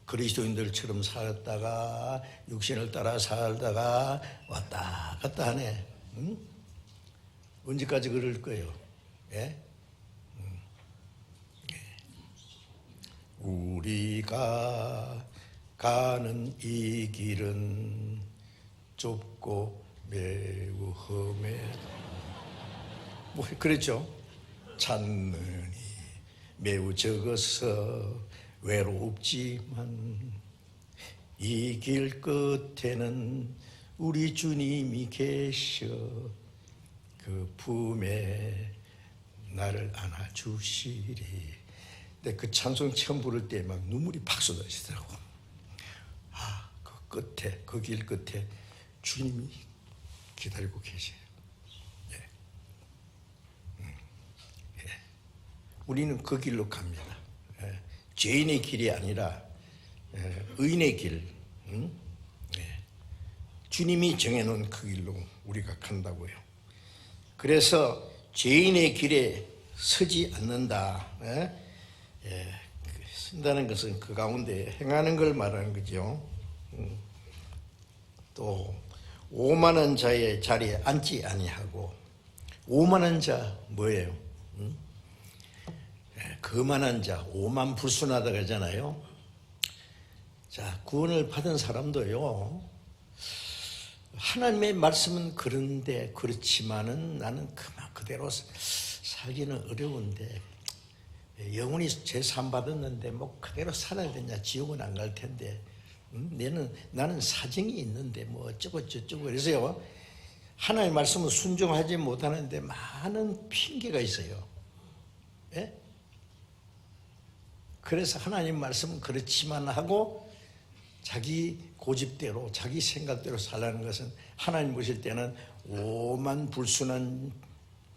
Speaker 1: 그리스도인들처럼 살다가 육신을 따라 살다가 왔다 갔다 하네. 응? 언제까지 그럴 거예요? 우리가 가는 이 길은 좁고 매우 험해. 뭐 그랬죠? 찾는 매우 적어서 외롭지만 이 길 끝에는 우리 주님이 계셔 그 품에 나를 안아주시리. 근데 그 찬송 처음 부를 때 막 눈물이 팍 쏟아지더라고. 그 끝에, 그 길 끝에 주님이 기다리고 계셔요. 우리는 그 길로 갑니다. 죄인의 길이 아니라 의인의 길, 주님이 정해놓은 그 길로 우리가 간다고요. 그래서 죄인의 길에 서지 않는다. 쓴다는 것은 그 가운데 행하는 걸 말하는 거죠. 또 오만한 자의 자리에 앉지 아니하고, 오만한 자 뭐예요? 거만한 자, 오만불순하다 그러잖아요. 자, 구원을 받은 사람도요, 하나님의 말씀은 그런데, 그렇지만은 나는 그대로 살기는 어려운데, 영혼이 제삼 받았는데 뭐 그대로 살아야 되냐, 지옥은 안 갈 텐데, 나는 사정이 있는데 뭐 어쩌고 저쩌고. 그래서요, 하나님의 말씀은 순종하지 못하는데 많은 핑계가 있어요. 그래서 하나님 말씀은 그렇지만 하고 자기 고집대로, 자기 생각대로 살라는 것은 하나님 보실 때는 오만불순한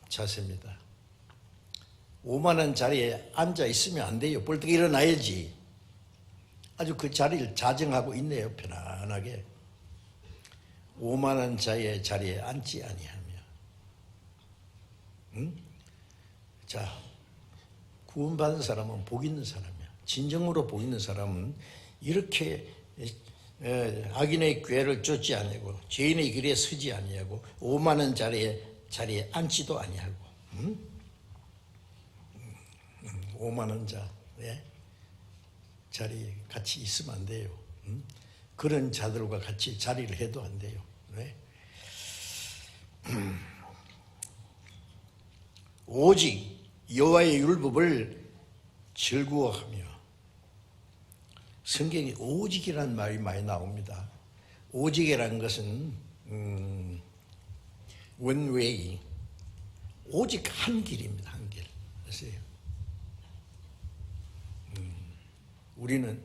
Speaker 1: 자세입니다. 오만한 자리에 앉아 있으면 안 돼요. 벌떡 일어나야지. 아주 그 자리를 자정하고 있네요, 편안하게. 오만한 자의 자리에 앉지 아니하며. 자, 구원받은 사람은 복 있는 사람이야. 진정으로 복 있는 사람은 이렇게 악인의 꾀를 쫓지 아니하고, 죄인의 길에 서지 아니하고, 오만한 자리에 앉지도 아니하고, 오만한 자의 자리에 같이 있으면 안 돼요. 그런 자들과 같이 자리를 해도 안 돼요. 오직 여호와의 율법을 즐거워하며. 성경에 오직이라는 말이 많이 나옵니다. 오직이라는 것은 one way, 오직 한 길입니다. 한 길. 아세요? 우리는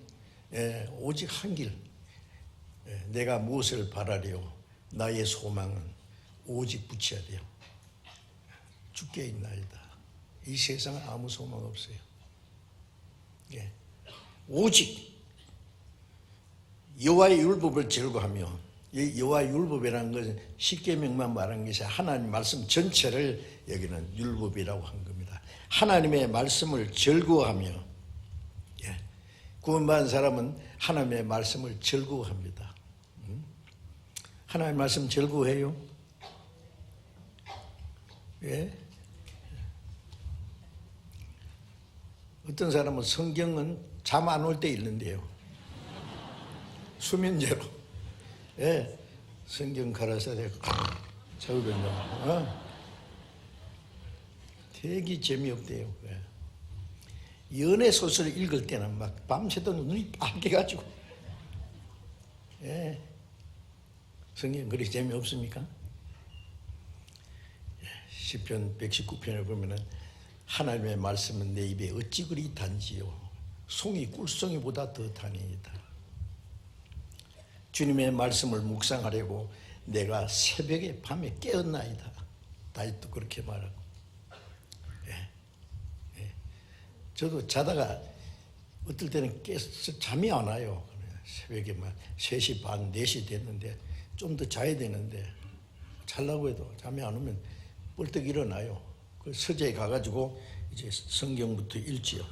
Speaker 1: 오직 한 길. 내가 무엇을 바라려? 나의 소망은 오직 붙여야 돼요. 주께 있나이다. 이 세상은 아무 소망 없어요. 오직 여호와의 율법을 즐거워하며, 이 여호와의 율법이라는 것은 십계명만 말한 것이 하나님 말씀 전체를 여기는 율법이라고 한 겁니다. 하나님의 말씀을 즐거워하며, 구원받은 사람은 하나님의 말씀을 즐거워합니다. 하나님의 말씀 즐거워해요? 예? 어떤 사람은 성경은 잠 안 올 때 읽는데요. 수면제로. 예. 성경 가라사대 자고 된다. 되게 재미없대요. 예. 연애 소설을 읽을 때는 막 밤새도록 눈이 빨개가지고. 예. 성경 그리 재미없습니까? 시편 119편을 보면은 하나님의 말씀은 내 입에 어찌 그리 단지요, 송이 꿀송이보다 더 다니이다. 주님의 말씀을 묵상하려고 내가 새벽에 밤에 깨었나이다. 다윗도 그렇게 말하고. 저도 자다가 어떨 때는 깨서 잠이 안 와요. 새벽에 막 3시 반, 4시 됐는데 좀 더 자야 되는데 자려고 해도 잠이 안 오면 벌떡 일어나요. 그 서재에 가가지고 이제 성경부터 읽지요.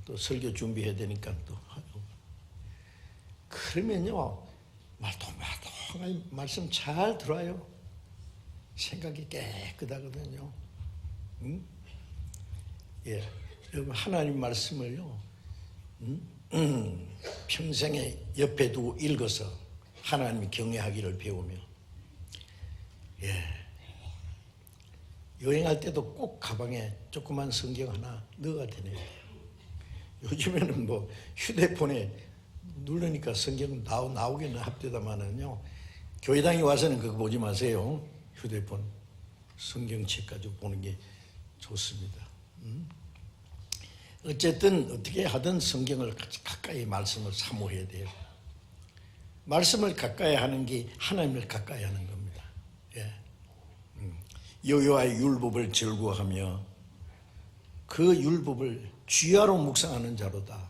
Speaker 1: 또 설교 준비해야 되니까 또 하고. 그러면요, 말똥말똥 말씀 잘 들어요. 생각이 깨끗하거든요. 예, 여러분 하나님 말씀을요, 평생에 옆에 두고 읽어서 하나님이 경외하기를 배우며, 여행할 때도 꼭 가방에 조그만 성경 하나 넣어야 되네요. 요즘에는 뭐 휴대폰에 누르니까 성경 나오기는 합디다마는요, 교회당에 와서는 그거 보지 마세요. 휴대폰 성경책 가지고 보는 게 좋습니다. 어쨌든 어떻게 하든 성경을 가까이 말씀을 사모해야 돼요. 말씀을 가까이 하는 게 하나님을 가까이 하는 겁니다. 여호와의 율법을 즐거워하며 그 율법을 주야로 묵상하는 자로다.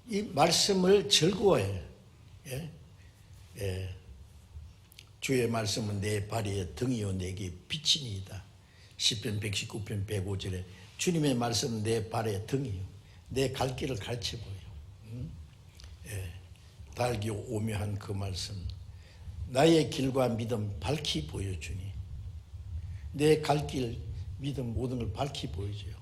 Speaker 1: 이 말씀을 즐거워해. 주의 말씀은 내 발의 등이요 내게 빛이니이다. 시편 119편 105절에 주님의 말씀은 내 발의 등이요 내 갈 길을 가르쳐 보여. 달기 오묘한 그 말씀, 나의 길과 믿음 밝히 보여주니, 내 갈 길, 믿음 모든 걸 밝히 보여줘요.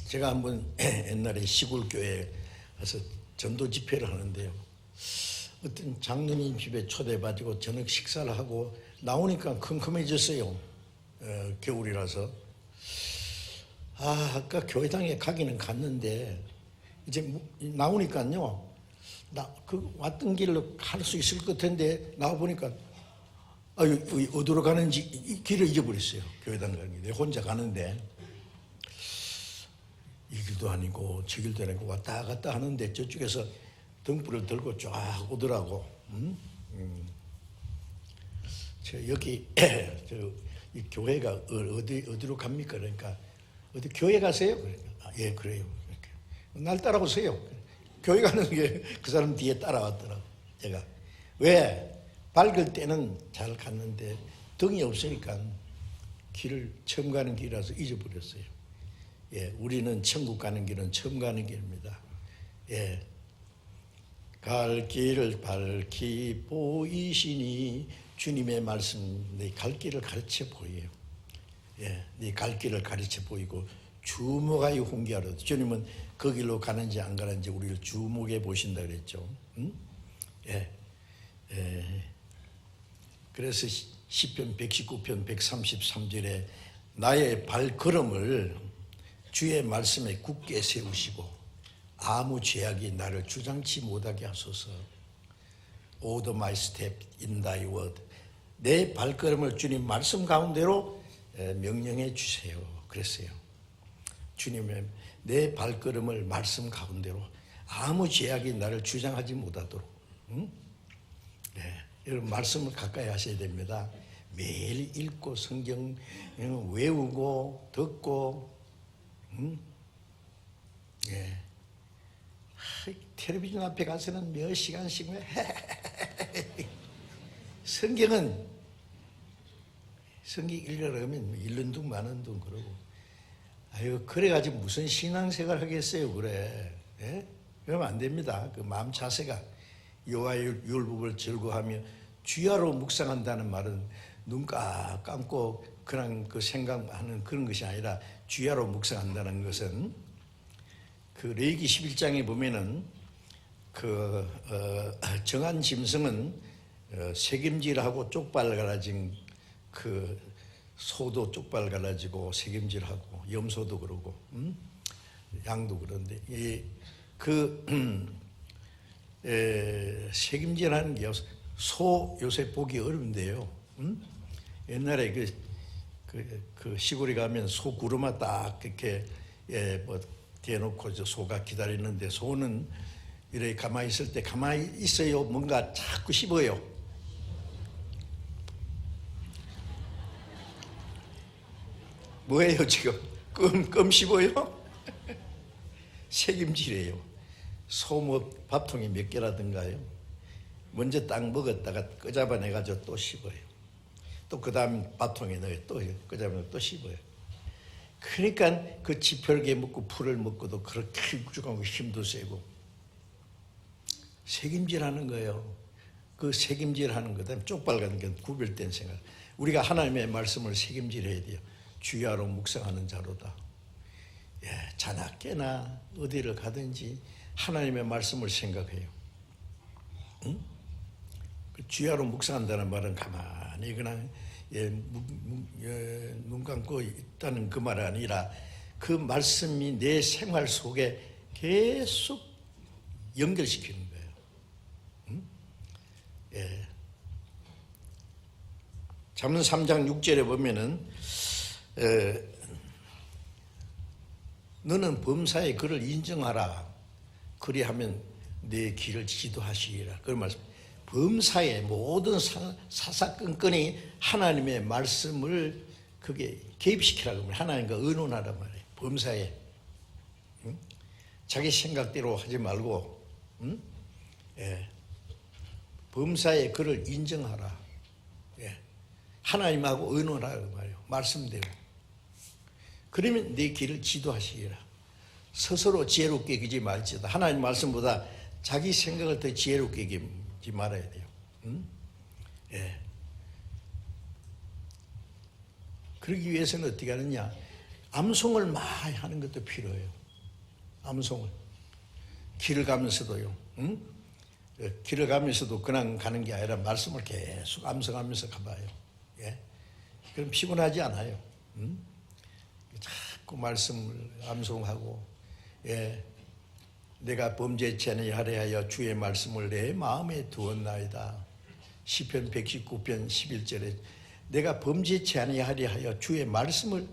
Speaker 1: 제가 한번 옛날에 시골 교회에 가서 전도 집회를 하는데요, 어떤 장로님 집에 초대받고 저녁 식사를 하고 나오니까 컴컴해졌어요. 겨울이라서. 아까 교회당에 가기는 갔는데 이제 나오니까요, 그 왔던 길로 갈 수 있을 것 같은데 나와보니까 어디로 가는지 이 길을 잊어버렸어요. 교회당 가는 길. 혼자 가는데 이 길도 아니고 저 길도 아니고 왔다 갔다 하는데 저쪽에서 등불을 들고 쫙 오더라고. 저 여기 이 교회가 어디로 갑니까? 그러니까 어디 교회 가세요? 그러니까 예 그래요. 이렇게. 날 따라오세요. 교회 가는 게 그 사람 뒤에 따라왔더라고. 제가 왜 밝을 때는 잘 갔는데 등이 없으니까 길을 처음 가는 길이라서 잊어버렸어요. 우리는 천국 가는 길은 처음 가는 길입니다. 갈 길을 밝히 보이시니 주님의 말씀 네 갈 길을 가르쳐 보여요. 네 갈 길을 가르쳐 보이고 주목하여 훈계하라. 주님은 그 길로 가는지 안 가는지 우리를 주목해 보신다 그랬죠. 그래서 시편 119편 133절에 나의 발걸음을 주의 말씀에 굳게 세우시고 아무 죄악이 나를 주장치 못하게 하소서. Order my step in thy word. 내 발걸음을 주님 말씀 가운데로 명령해 주세요. 그랬어요. 주님의 내 발걸음을 말씀 가운데로 아무 죄악이 나를 주장하지 못하도록. 네, 여러분 말씀을 가까이 하셔야 됩니다. 매일 읽고 성경 외우고 듣고. 네. 텔레비전 앞에 가서는 몇 시간씩 성경 읽으려면 1년 만원 둥 그러고. 아유, 그래가지고 무슨 신앙생활 하겠어요, 그래. 예? 그러면 안 됩니다. 그 마음 자세가 여호와의 율법을 즐거워하며 주야로 묵상한다는 말은 눈 감고 그냥 그 생각하는 그런 것이 아니라 주야로 묵상한다는 것은 그 레위기 11장에 보면은 그 정한 짐승은 새김질하고 쪽발 갈라진 그 소도 쪽발 갈라지고 새김질하고 염소도 그러고 양도 그런데 새김질하는 게 소 요새 보기 어려운데요. 옛날에 그 시골에 가면 소 구루마 딱 이렇게 뭐 대놓고 저 소가 기다리는데 소는 이렇게 가만히 있을 때 가만히 있어요. 뭔가 자꾸 씹어요. 뭐예요 지금? 껌 씹어요? 책임지래요. 소 뭐 밥통이 몇 개라든가요. 먼저 딱 먹었다가 끄잡아내가지고 또 씹어요. 또 그 다음 밥통에 넣어요. 또 끄잡아내고 또 씹어요. 그러니까 그 지펄개 먹고 풀을 먹고도 그렇게 육죽하고 힘도 세고 책임질하는 거예요. 그 책임질하는 것 때문에 쪽발가는 게 구별된 생각. 우리가 하나님의 말씀을 책임질해야 돼요. 주야로 묵상하는 자로다. 예, 자나 깨나 어디를 가든지 하나님의 말씀을 생각해요. 응? 그 주야로 묵상한다는 말은 가만히 그냥 눈 감고 있다는 그 말 아니라 그 말씀이 내 생활 속에 계속 연결시키는 거예요. 응? 예. 잠언 3장 6절에 보면은 너는 범사의 그를 인정하라. 그리하면 내 길을 지도하시리라. 그 말씀. 범사의 모든 사사건건이 하나님의 말씀을 그게 개입시키라고 하면 하나님과 의논하란 말이에요. 범사에. 응? 자기 생각대로 하지 말고 응? 예. 범사에 그를 인정하라. 예. 하나님하고 의논하라고 말이에요. 말씀대로. 그러면 내 길을 지도하시리라. 스스로 지혜롭게 기지 말지어다. 하나님 말씀보다 자기 생각을 더 지혜롭게 기지 말아야 돼요. 응? 예. 그러기 위해서는 어떻게 하느냐? 암송을 많이 하는 것도 필요해요. 암송을. 길을 가면서도요. 응? 길을 가면서도 그냥 가는 게 아니라 말씀을 계속 암송하면서 가봐요. 예. 그럼 피곤하지 않아요. 응? 자꾸 말씀을 암송하고, 예. 내가 범죄치 아니하려 하여 주의 말씀을 내 마음에 두었나이다. 시편 119편 11절에 내가 범죄치 아니하려 하여 주의 말씀을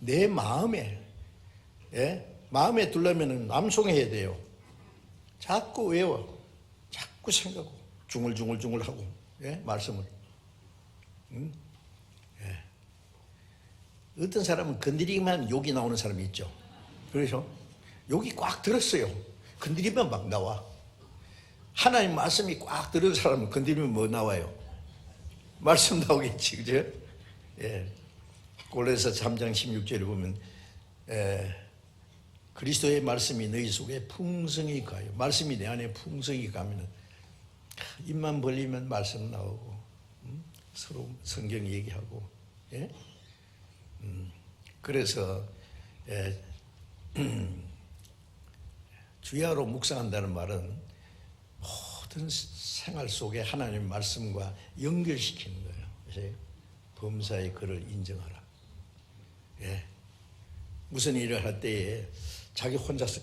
Speaker 1: 내 마음에, 예? 마음에 두려면 암송해야 돼요. 자꾸 외워. 자꾸 생각하고 중얼중얼 하고, 예? 말씀을. 응? 예. 어떤 사람은 건드리기만 욕이 나오는 사람이 있죠. 그래서 욕이 꽉 들었어요. 건드리면 막 나와. 하나님 말씀이 꽉 들은 사람은 건드리면 뭐 나와요? 말씀 나오겠지, 그죠? 예. 골로새 3장 16절에 보면, 그리스도의 말씀이 너희 속에 풍성히 가요. 말씀이 내 안에 풍성히 가면은, 입만 벌리면 말씀 나오고, 서로 성경 얘기하고, 예? 그래서, 주야로 묵상한다는 말은 모든 생활 속에 하나님의 말씀과 연결시키는 거예요. 범사의 그를 인정하라. 예. 무슨 일을 할 때에 자기 혼자서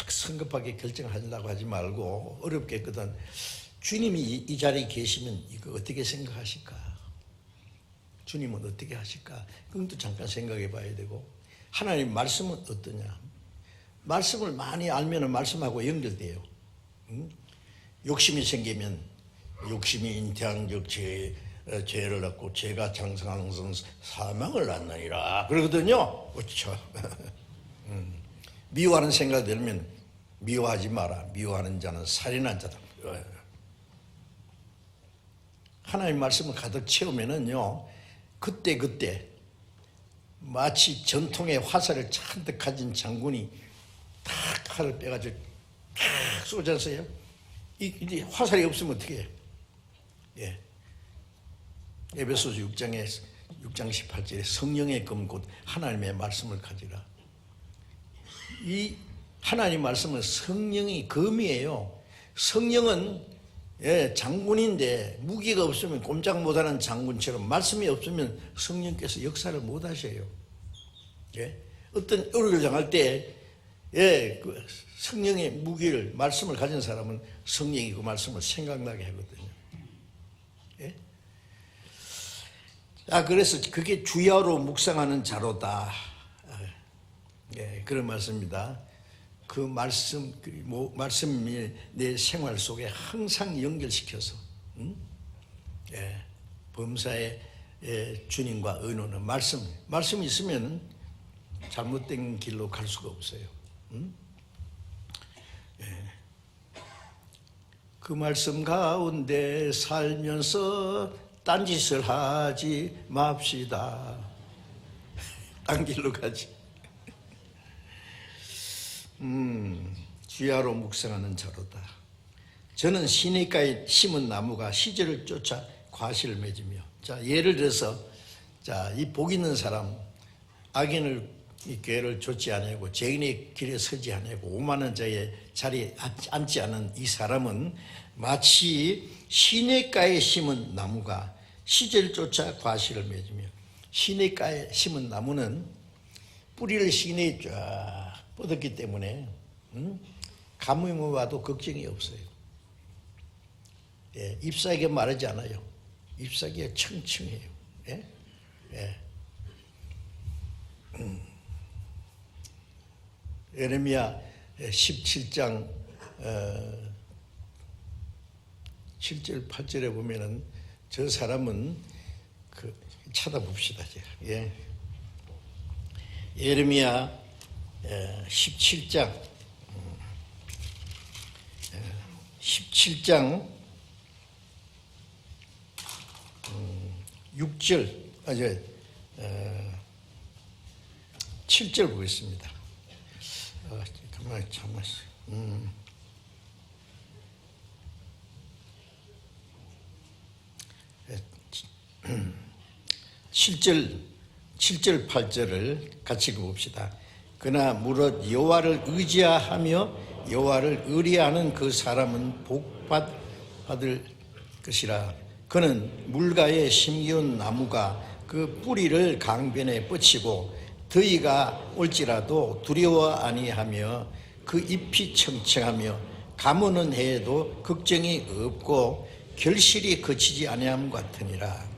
Speaker 1: 성급하게 결정하려고 하지 말고 어렵겠거든. 주님이 이 자리에 계시면 이거 어떻게 생각하실까? 주님은 어떻게 하실까? 그것도 잠깐 생각해 봐야 되고, 하나님 말씀은 어떠냐? 말씀을 많이 알면 말씀하고 연결돼요. 응? 욕심이 생기면 욕심이 인태한적 죄를 낳고 죄가 장성한 사망을 낳느니라 그러거든요. 그렇죠. 미워하는 생각이 들면 미워하지 마라. 미워하는 자는 살인한 자다. 하나님 말씀을 가득 채우면은요, 그때 마치 전통의 화살을 잔뜩 가진 장군이 탁 칼을 빼가지고 탁 쏘지 않어요? 이제 화살이 없으면 어떻게 해요? 예. 에베소서 6장 18절에 성령의 검 곧 하나님의 말씀을 가지라. 이 하나님 말씀은 성령이 검이에요. 성령은 장군인데 무기가 없으면 꼼짝 못하는 장군처럼 말씀이 없으면 성령께서 역사를 못 하셔요. 예? 어떤 어려움을 당할 때 그 성령의 무기를 말씀을 가진 사람은 성령이 그 말씀을 생각나게 하거든요. 예? 그래서 그게 주야로 묵상하는 자로다. 예, 그런 말씀입니다. 그 말씀이 내 생활 속에 항상 연결시켜서, 예, 범사의 주님과 의논은 말씀이 있으면 잘못된 길로 갈 수가 없어요. 예. 그 말씀 가운데 살면서 딴짓을 하지 맙시다. 딴 길로 가지. 주야로 묵상하는 자로다. 저는 시냇가에 심은 나무가 시절을 쫓아 과실을 맺으며. 자, 예를 들어서, 자, 이 복 있는 사람, 악인을 이 교회를 좇지 아니하고 죄인의 길에 서지 아니하고 오만한 자의 자리에 앉지 않은 이 사람은 마치 시냇가에 심은 나무가 시절을 쫓아 과실을 맺으며. 시냇가에 심은 나무는 뿌리를 시내에 쫙 뻗었기 때문에 가뭄이 와도 걱정이 없어요. 예, 잎사귀가 마르지 않아요. 잎사귀가 청청해요. 예? 예. 예레미야 17장 7절 8절에 보면은 저 사람은 찾아봅시다. 예. 예레미야 17장 6절 7절 보겠습니다. 가만히 참았어요. 7절 8절을 같이 봅시다. 그러나 무릇 여호와를 의지하며 여호와를 의뢰하는 그 사람은 복받을 것이라. 그는 물가에 심기운 나무가 그 뿌리를 강변에 뻗치고 더위가 올지라도 두려워 아니하며 그 잎이 청청하며 가무는 해에도 걱정이 없고 결실이 그치지 아니함 같으니라.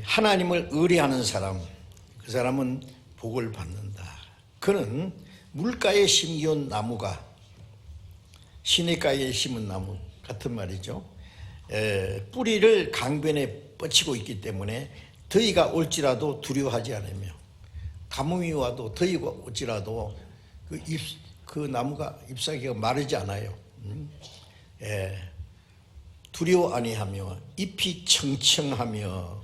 Speaker 1: 하나님을 의뢰하는 사람, 그 사람은 복을 받는다. 그는 물가에 심기운 나무가 시냇가에 심은 나무 같은 말이죠. 뿌리를 강변에 뻗치고 있기 때문에 더위가 올지라도 두려워하지 않으며 가뭄이 와도 더위가 올지라도 그 나무가 잎사귀가 마르지 않아요. 두려워 아니하며 잎이 청청하며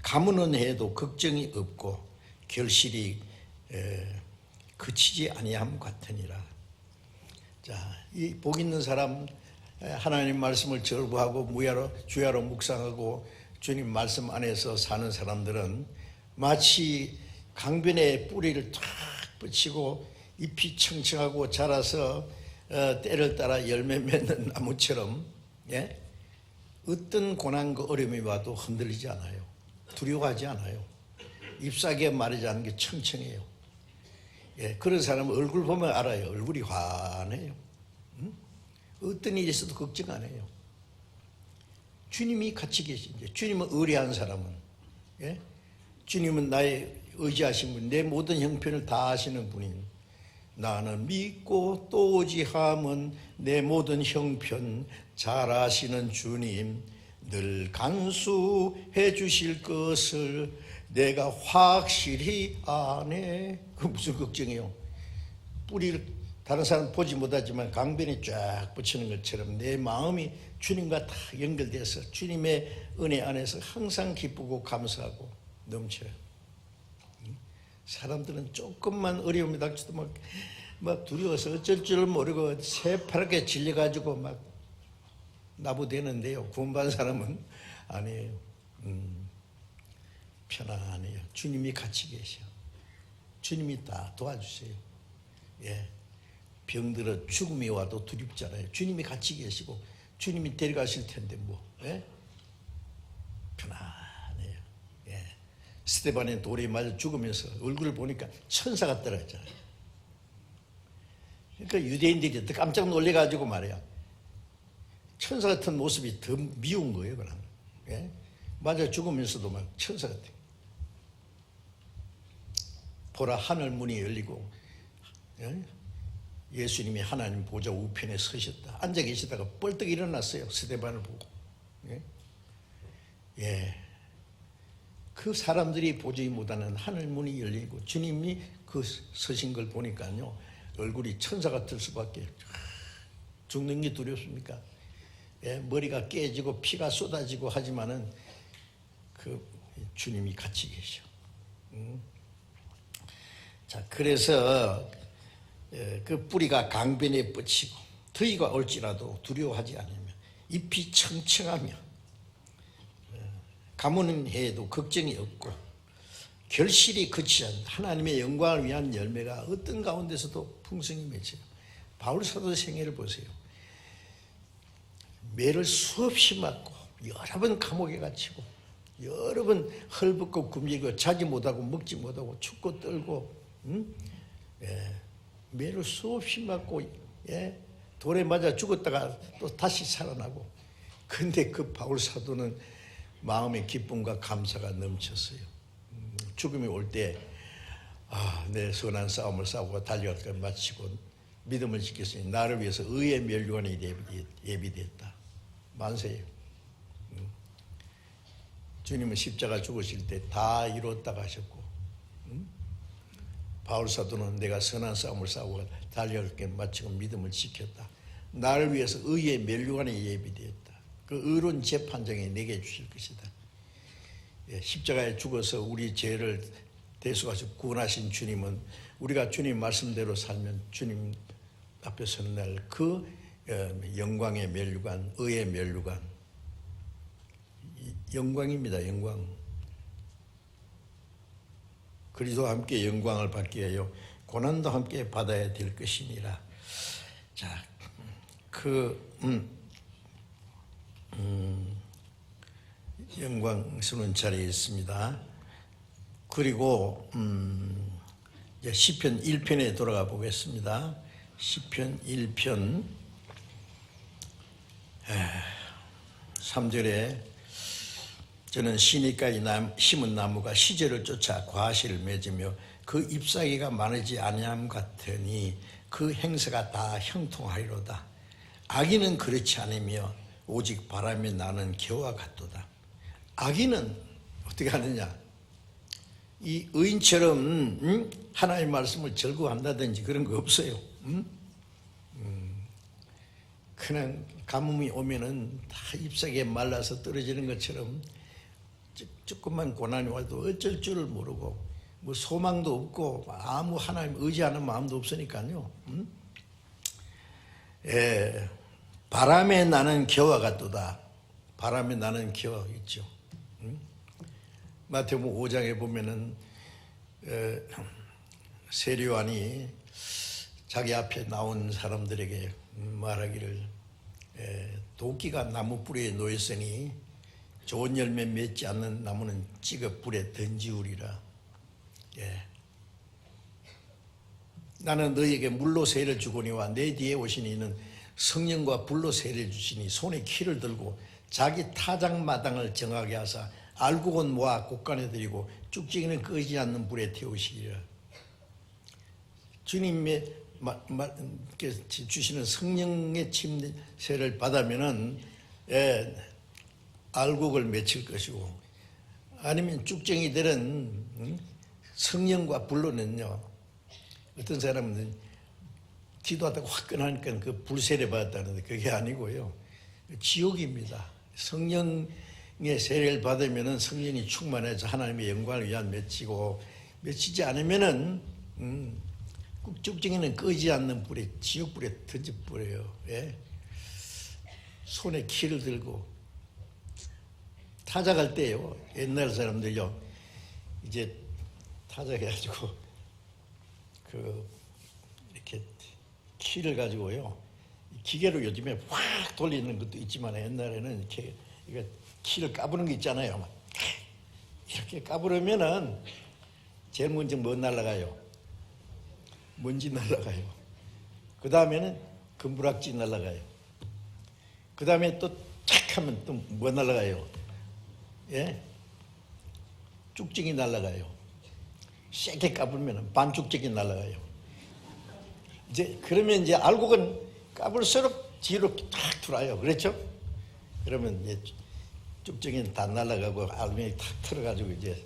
Speaker 1: 가무는 해도 걱정이 없고 결실이 그치지 아니함 같으니라. 자, 이 복 있는 사람, 하나님 말씀을 절부하고 주야로 묵상하고 주님 말씀 안에서 사는 사람들은 마치 강변에 뿌리를 탁 뻗치고 잎이 청청하고 자라서 때를 따라 열매 맺는 나무처럼, 예? 어떤 고난과 어려움이 와도 흔들리지 않아요. 두려워하지 않아요. 잎사귀에 마르지 않는 게 청청해요. 예, 그런 사람은 얼굴 보면 알아요. 얼굴이 환해요. 어떤 일이 있어도 걱정 안 해요. 주님이 같이 계신데, 주님은 의뢰한 사람은, 예? 주님은 나의 의지하신 분, 내 모든 형편을 다 아시는 분인, 나는 믿고 또 의지함은 내 모든 형편 잘 아시는 주님, 늘 간수해 주실 것을 내가 확실히 아네. 그 무슨 걱정이에요? 뿌리를 다른 사람 보지 못하지만 강변에 쫙 붙이는 것처럼 내 마음이 주님과 다 연결돼서 주님의 은혜 안에서 항상 기쁘고 감사하고 넘쳐요. 사람들은 조금만 어려움이 닥쳐도 막 두려워서 어쩔 줄 모르고 새파랗게 질려가지고 막 나부대는데요. 구원받은 사람은 아니에요. 편안해요. 주님이 같이 계셔. 주님이 다 도와주세요. 예. 병들어 죽음이 와도 두렵잖아요. 주님이 같이 계시고 주님이 데려가실 텐데 뭐. 예? 편안해요. 예. 스데반의 돌에 맞아 죽으면서 얼굴을 보니까 천사 같더라잖아요. 그러니까 유대인들이 깜짝 놀래가지고 말이야. 천사 같은 모습이 더 미운 거예요, 그럼. 예? 맞아 죽으면서도 막 천사 같아. 보라 하늘 문이 열리고, 예? 예수님이 하나님 보좌 우편에 서셨다. 앉아 계시다가 벌떡 일어났어요. 스데반을 보고. 예? 예. 그 사람들이 보지 못하는 하늘 문이 열리고 주님이 그 서신 걸 보니까요. 얼굴이 천사 같을 수밖에. 죽는 게 두렵습니까? 예, 머리가 깨지고 피가 쏟아지고 하지만은 그 주님이 같이 계셔. 자, 그래서 그 뿌리가 강변에 뻗치고 더위가 올지라도 두려워하지 않으며 잎이 청청하며 가뭄은 해도 걱정이 없고 결실이 그치지 않는 하나님의 영광을 위한 열매가 어떤 가운데서도 풍성히 맺혀요. 바울 사도 생애를 보세요. 매를 수없이 맞고 여러 번 감옥에 갇히고 여러 번 헐벗고 굶주리고 자지 못하고 먹지 못하고 춥고 떨고 예, 매를 수없이 맞고 예, 돌에 맞아 죽었다가 또 다시 살아나고 근데 그 바울 사도는 마음의 기쁨과 감사가 넘쳤어요. 죽음이 올 때 내 선한 싸움을 싸우고 달려갈 걸 마치고 믿음을 지켰으니 나를 위해서 의의 면류관이 예비됐다. 만세예요. 주님은 십자가 죽으실 때 다 이뤘다고 하셨고 바울 사도는 내가 선한 싸움을 싸우고 달려갈 걸 마치고 믿음을 지켰다. 나를 위해서 의의 면류관이 예비되었다. 그 의로운 재판장이 내게 주실 것이다. 예, 십자가에 죽어서 우리 죄를 대속하셔 구원하신 주님은 우리가 주님 말씀대로 살면 주님 앞에 서는 날 그 영광의 면류관, 의의 면류관, 영광입니다. 영광. 그리스도와 함께 영광을 받기 위하여 고난도 함께 받아야 될 것이니라. 자, 영광스러운 자리에 있습니다. 그리고 이제 시편 1편에 돌아가 보겠습니다. 시편 1편 3절에 저는 시냇가에 심은 나무가 시절을 쫓아 과실을 맺으며 그 잎사귀가 마르지 아니함 같으니 그 행사가 다 형통하리로다. 악인은 그렇지 않으며 오직 바람에 나는 겨와 같도다. 악인은 어떻게 하느냐? 이 의인처럼 하나님의 말씀을 절거한다든지 그런 거 없어요. 그냥 가뭄이 오면은 다 잎사귀에 말라서 떨어지는 것처럼 조금만 고난이 와도 어쩔 줄을 모르고 뭐 소망도 없고 아무 하나님 의지하는 마음도 없으니까요. 예, 바람에 나는 겨와 같도다. 바람에 나는 겨와 있죠. 마태복음 5장에 보면은 세례요한이 자기 앞에 나온 사람들에게 말하기를 도끼가 나무 뿌리에 놓였으니 좋은 열매 맺지 않는 나무는 찍어 불에 던지우리라. 나는 너희에게 물로 세를 주거니와 내 뒤에 오신 이는 성령과 불로 세를 주시니 손에 키를 들고 자기 타작마당을 정하게 하사 알곡은 모아 곳간에 들이고 쭉지기는 끄지 않는 불에 태우시리라. 주님의 주시는 성령의 침세를 받으면은 알곡을 맺힐 것이고, 아니면 쭉쟁이들은 성령과 불로는요, 어떤 사람은 기도하다가 화끈하니까 그 불세례 받았다는데 그게 아니고요, 지옥입니다. 성령의 세례를 받으면은 성령이 충만해서 하나님의 영광을 위한 맺히고, 맺히지 않으면은 쭉쟁이는 끄지 않는 불에, 지옥불에 던져버려요. 손에 키를 들고 타작할 때요, 옛날 사람들요, 이제 타작해가지고 이렇게 키를 가지고요, 기계로 요즘에 확 돌리는 것도 있지만 옛날에는 이렇게 키를 까부는 게 있잖아요. 막 이렇게 까부르면은 제일 먼저 뭐 날아가요? 먼지 날아가요. 그 다음에는 금부락지 날아가요. 그 다음에 또 착 하면 또 뭐 날아가요? 쭉쟁이 날아가요. 세게 까불면 반쭉쟁이 날아가요. 이제 그러면 이제 알곡은 까불수록 뒤로 탁 돌아요. 그렇죠? 그러면 이제 쭉쟁이는 다 날아가고 알맹이 탁 틀어가지고 이제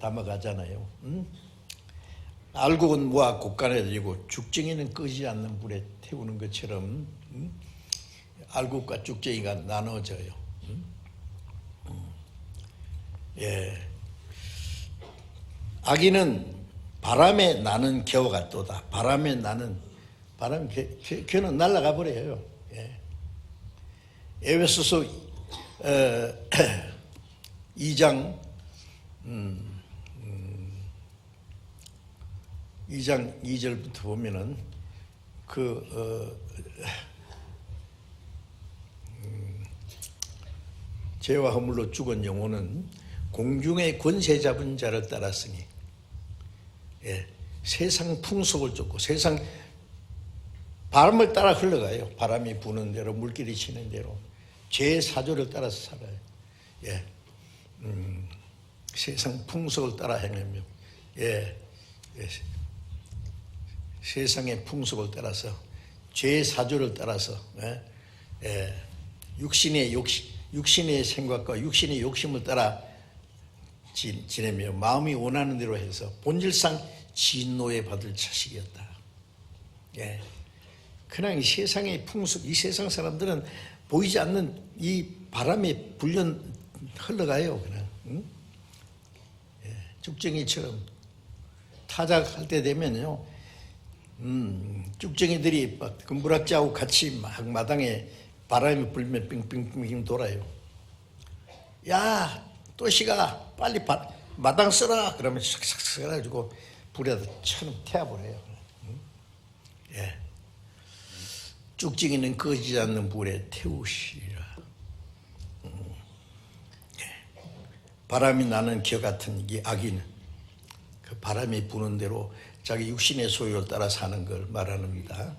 Speaker 1: 담아가잖아요. 알곡은 모아 곳간에 들이고 쭉쟁이는 끄지 않는 불에 태우는 것처럼 알곡과 쭉쟁이가 나눠져요. 아기는 바람에 나는 겨와 같도다. 바람에 나는 겨는 날아가 버려요. 에베소서 2장 2절부터 보면은 죄와 허물로 죽은 영혼은 공중의 권세 잡은 자를 따랐으니, 세상 풍속을 쫓고 세상 바람을 따라 흘러가요. 바람이 부는 대로, 물길이 치는 대로 죄의 사조를 따라서 살아요. 세상 풍속을 따라 행하며, 세상의 풍속을 따라서, 죄의 사조를 따라서, 육신의 생각과 육신의 욕심을 따라 지내며 마음이 원하는 대로 해서 본질상 진노에 받을 자식이었다. 그냥 이 세상의 풍속, 이 세상 사람들은 보이지 않는 이 바람에 불려 흘러가요. 그냥 쭉쟁이처럼 타작할 때 되면요, 쭉쟁이들이 금부락지하고 같이 막 마당에 바람이 불면 빙빙빙 돌아요. 야, 또시가 빨리 마당 써라. 그러면 싹싹 써가지고 불에다 처럼 태워버려요. 쭉쟁이는 꺼지지 않는 불에 태우시리라. 바람이 나는 겨 같은 이 악인은 그 바람이 부는 대로 자기 육신의 소유를 따라 사는 걸 말합니다.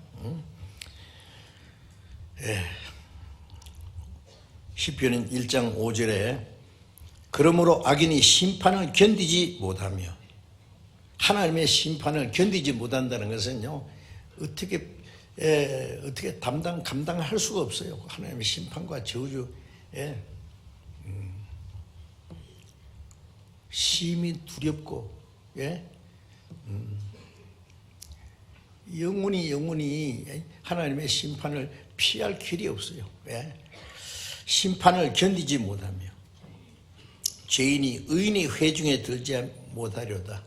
Speaker 1: 시편 1장 5절에 그러므로 악인이 심판을 견디지 못하며, 하나님의 심판을 견디지 못한다는 것은요, 어떻게 감당할 수가 없어요. 하나님의 심판과 저주, 심히 두렵고, 영원히 하나님의 심판을 피할 길이 없어요. 심판을 견디지 못하며 죄인이 의인의 회중에 들지 못하려다.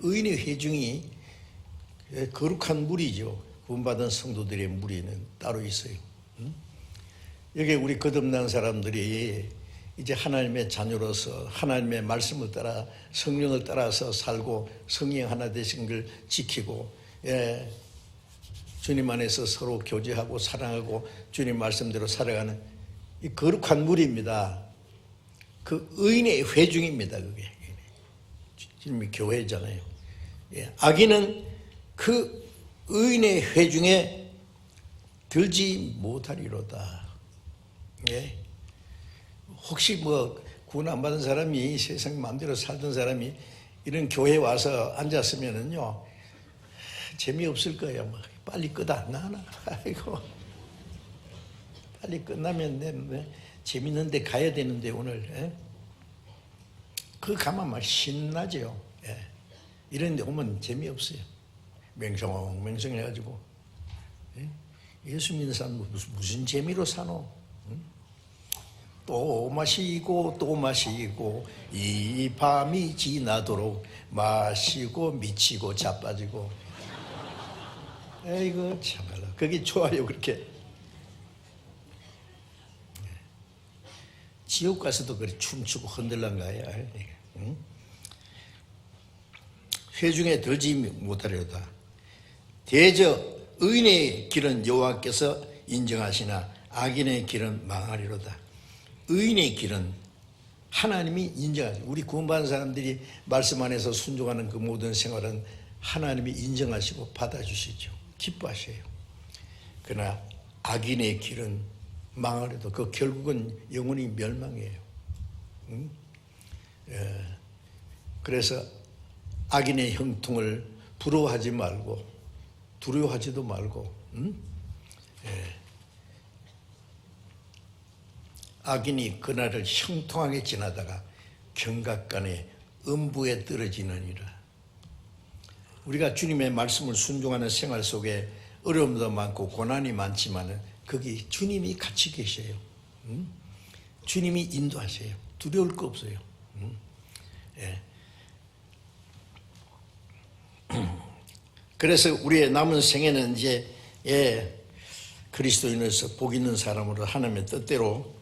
Speaker 1: 의인의 회중이 거룩한 무리죠. 구원받은 성도들의 무리는 따로 있어요. 여기 우리 거듭난 사람들이 이제 하나님의 자녀로서 하나님의 말씀을 따라 성령을 따라서 살고 성령 하나 되신 걸 지키고 주님 안에서 서로 교제하고 사랑하고 주님 말씀대로 살아가는 이 거룩한 무리입니다. 그 의인의 회중입니다. 그게 주님이 교회잖아요. 예, 악인은 그 의인의 회중에 들지 못하리로다. 예. 혹시 뭐 구원 안 받은 사람이 세상 마음대로 살던 사람이 이런 교회에 와서 앉았으면은요 재미없을 거예요. 막 빨리 끄다 나나. 아이고 빨리 끝나면 내 재밌는데 가야 되는데 오늘. 예? 그 가면 막 신나죠. 예. 이런 데 오면 재미없어요. 맹성맹성해가지고. 예? 예수 믿는 사람 무슨 재미로 사노? 응? 또 마시고 또 마시고 이 밤이 지나도록 마시고 미치고 자빠지고. 에이구 참말로 그게 좋아요. 그렇게 지옥 가서도 그렇게 춤추고 흔들란가요. 응? 회중에 들지 못하려다. 대저 의인의 길은 여호와께서 인정하시나 악인의 길은 망하리로다. 의인의 길은 하나님이 인정하시고 우리 구원받은 사람들이 말씀 안에서 순종하는 그 모든 생활은 하나님이 인정하시고 받아주시죠. 기뻐하셔요. 그러나 악인의 길은 망하려도 그 결국은 영원히 멸망이에요. 응? 예. 그래서 악인의 형통을 부러워하지 말고 두려워하지도 말고. 응? 예. 악인이 그날을 형통하게 지나다가 경각간에 음부에 떨어지느니라. 우리가 주님의 말씀을 순종하는 생활 속에 어려움도 많고 고난이 많지만 거기 주님이 같이 계셔요. 응? 주님이 인도하세요. 두려울 거 없어요. 응? 예. 그래서 우리의 남은 생애는 이제 그리스도인으로서 복 있는 사람으로 하나님의 뜻대로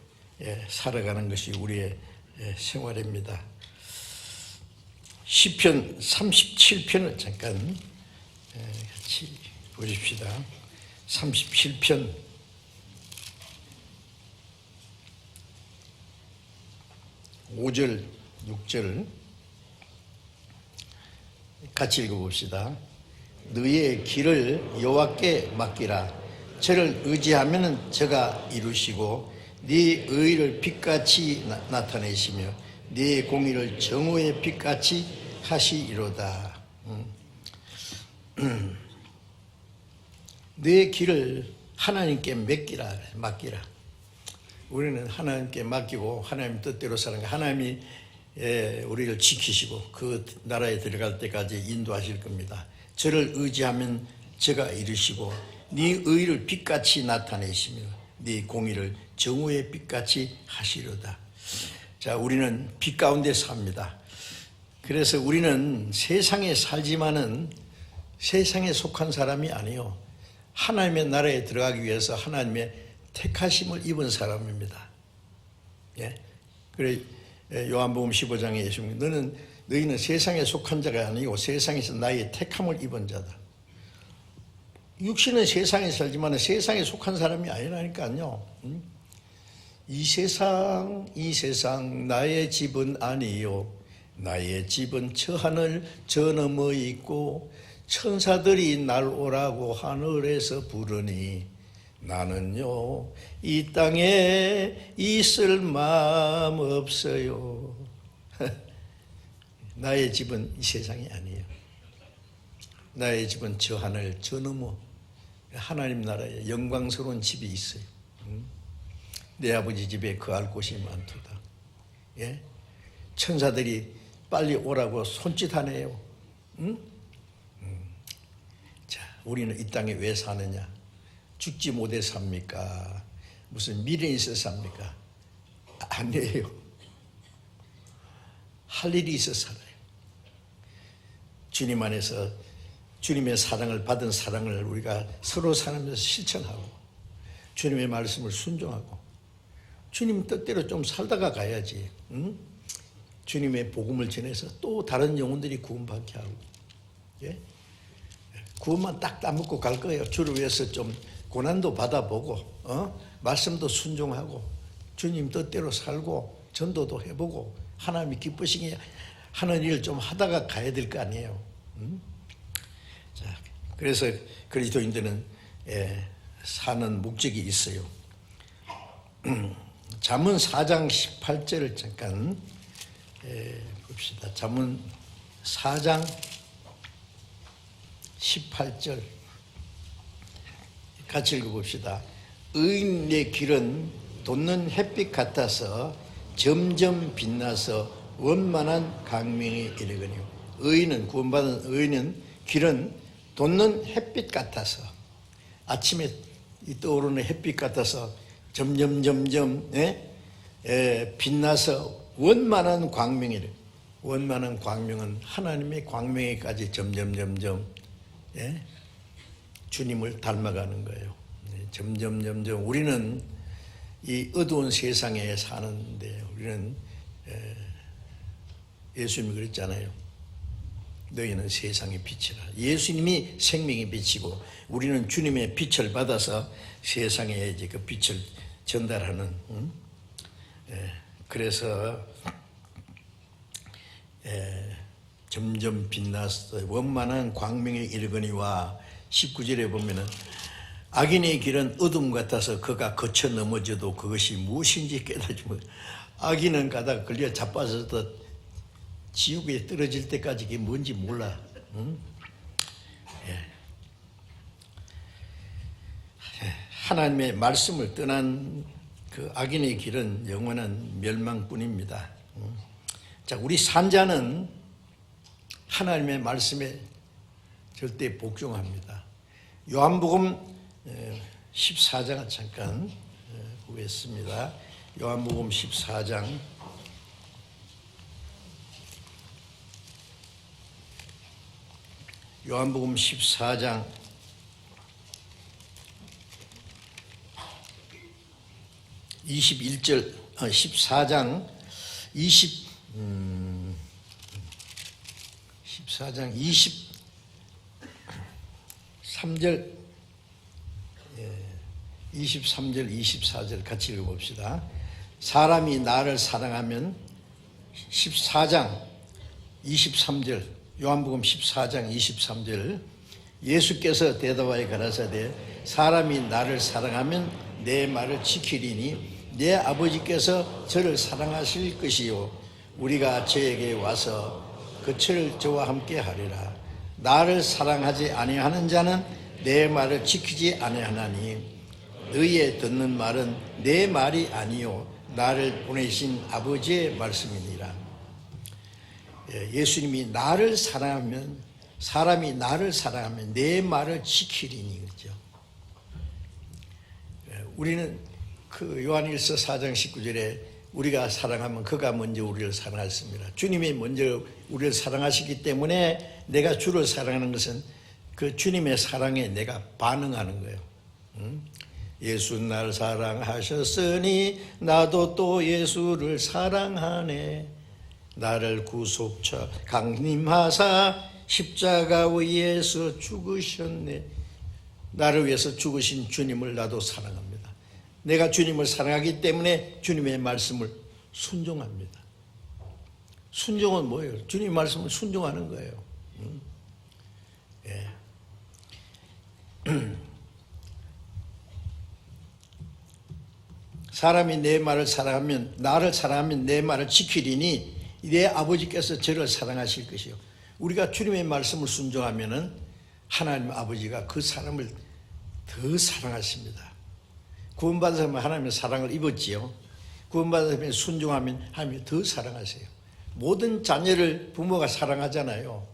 Speaker 1: 살아가는 것이 우리의 생활입니다. 시편 37편을 잠깐 같이 보십시다. 37편 5절 6절 같이 읽어봅시다. 너의 길을 여호와께 맡기라. 저를 의지하면 저가 이루시고 네 의를 빛같이 나타내시며 네 공의를 정오의 빛같이 하시리로다. 네 길을 하나님께 맡기라. 우리는 하나님께 맡기고 하나님 뜻대로 사는 거. 하나님이 우리를 지키시고 그 나라에 들어갈 때까지 인도하실 겁니다. 저를 의지하면 저가 이루시고 네 의를 빛같이 나타내시며 네 공의를 정오의 빛같이 하시려다. 자, 우리는 빛 가운데 삽니다. 그래서 우리는 세상에 살지만은 세상에 속한 사람이 아니요, 하나님의 나라에 들어가기 위해서 하나님의 택하심을 입은 사람입니다. 예. 그래 요한복음 15장에 예수님 너희는 세상에 속한 자가 아니고 세상에서 나의 택함을 입은 자다. 육신은 세상에 살지만 세상에 속한 사람이 아니라니까요. 이 세상 나의 집은 아니요, 나의 집은 저 하늘 저 너머에 있고 천사들이 날 오라고 하늘에서 부르니 나는요 이 땅에 있을 마음 없어요. 나의 집은 이 세상이 아니에요. 나의 집은 저 하늘 저 너머 하나님 나라에 영광스러운 집이 있어요. 내 아버지 집에 거할 곳이 많도다. 예? 천사들이 빨리 오라고 손짓하네요. 자, 우리는 이 땅에 왜 사느냐? 죽지 못해 삽니까? 무슨 미련이 있어서 삽니까? 아니에요. 할 일이 있어서 살아요. 주님 안에서 주님의 사랑을 받은 사랑을 우리가 서로 살면서 실천하고 주님의 말씀을 순종하고 주님 뜻대로 좀 살다가 가야지. 응? 주님의 복음을 전해서 또 다른 영혼들이 구원받게 하고. 예? 구원만 딱 따먹고 갈 거예요. 주를 위해서 좀 고난도 받아보고 말씀도 순종하고 주님 뜻대로 살고 전도도 해보고 하나님이 기쁘시게 하는 일을 좀 하다가 가야 될 거 아니에요. 자, 그래서 그리스도인들은 사는 목적이 있어요. 잠언 4장 18절을 잠깐 봅시다. 잠언 4장 18절 같이 읽어봅시다. 의인의 길은 돋는 햇빛 같아서 점점 빛나서 원만한 광명에 이르거니와. 의인은, 구원받은 의인은 길은 돋는 햇빛 같아서, 아침에 떠오르는 햇빛 같아서 점점 빛나서 원만한 광명이래. 원만한 광명은 하나님의 광명에까지 점점 주님을 닮아가는 거예요. 점점 우리는 이 어두운 세상에 사는데, 우리는 예수님이 그랬잖아요. 너희는 세상의 빛이라. 예수님이 생명의 빛이고 우리는 주님의 빛을 받아서 세상에 이제 그 빛을 전달하는. 그래서 점점 빛나서 원만한 광명에 이르거니와. 19절에 보면은 악인의 길은 어둠 같아서 그가 거쳐 넘어져도 그것이 무엇인지 깨닫지 못. 악인은 가다가 걸려 자빠져서 지옥에 떨어질 때까지 그게 뭔지 몰라. 하나님의 말씀을 떠난 그 악인의 길은 영원한 멸망뿐입니다. 자, 우리 산자는 하나님의 말씀에 절대 복종합니다. 요한복음 14장을 잠깐 보겠습니다. 요한복음 14장 21절, 14장 23절, 24절 같이 읽어봅시다. 사람이 나를 사랑하면, 14장 23절, 요한복음 14장 23절, 예수께서 대답하여 가라사대 사람이 나를 사랑하면 내 말을 지키리니 내 아버지께서 저를 사랑하실 것이요 우리가 저에게 와서 그처를 저와 함께 하리라. 나를 사랑하지 아니하는 자는 내 말을 지키지 아니하나니 너희의 듣는 말은 내 말이 아니요 나를 보내신 아버지의 말씀이니라. 예수님이 나를 사랑하면, 사람이 나를 사랑하면 내 말을 지키리니, 그렇죠? 우리는 그 요한일서 4장 19절에 우리가 사랑하면 그가 먼저 우리를 사랑하였습니다. 주님이 먼저 우리를 사랑하시기 때문에 내가 주를 사랑하는 것은 그 주님의 사랑에 내가 반응하는 거예요. 예수 나를 사랑하셨으니 나도 또 예수를 사랑하네. 나를 구속처 강림하사 십자가 위에서 죽으셨네. 나를 위해서 죽으신 주님을 나도 사랑합니다. 내가 주님을 사랑하기 때문에 주님의 말씀을 순종합니다. 순종은 뭐예요? 주님의 말씀을 순종하는 거예요. 사람이 내 말을 사랑하면, 나를 사랑하면 내 말을 지키리니 내 아버지께서 저를 사랑하실 것이요. 우리가 주님의 말씀을 순종하면은 하나님 아버지가 그 사람을 더 사랑하십니다. 구원받은 사람은 하나님의 사랑을 입었지요. 구원받은 사람이 순종하면 하나님이 더 사랑하세요. 모든 자녀를 부모가 사랑하잖아요.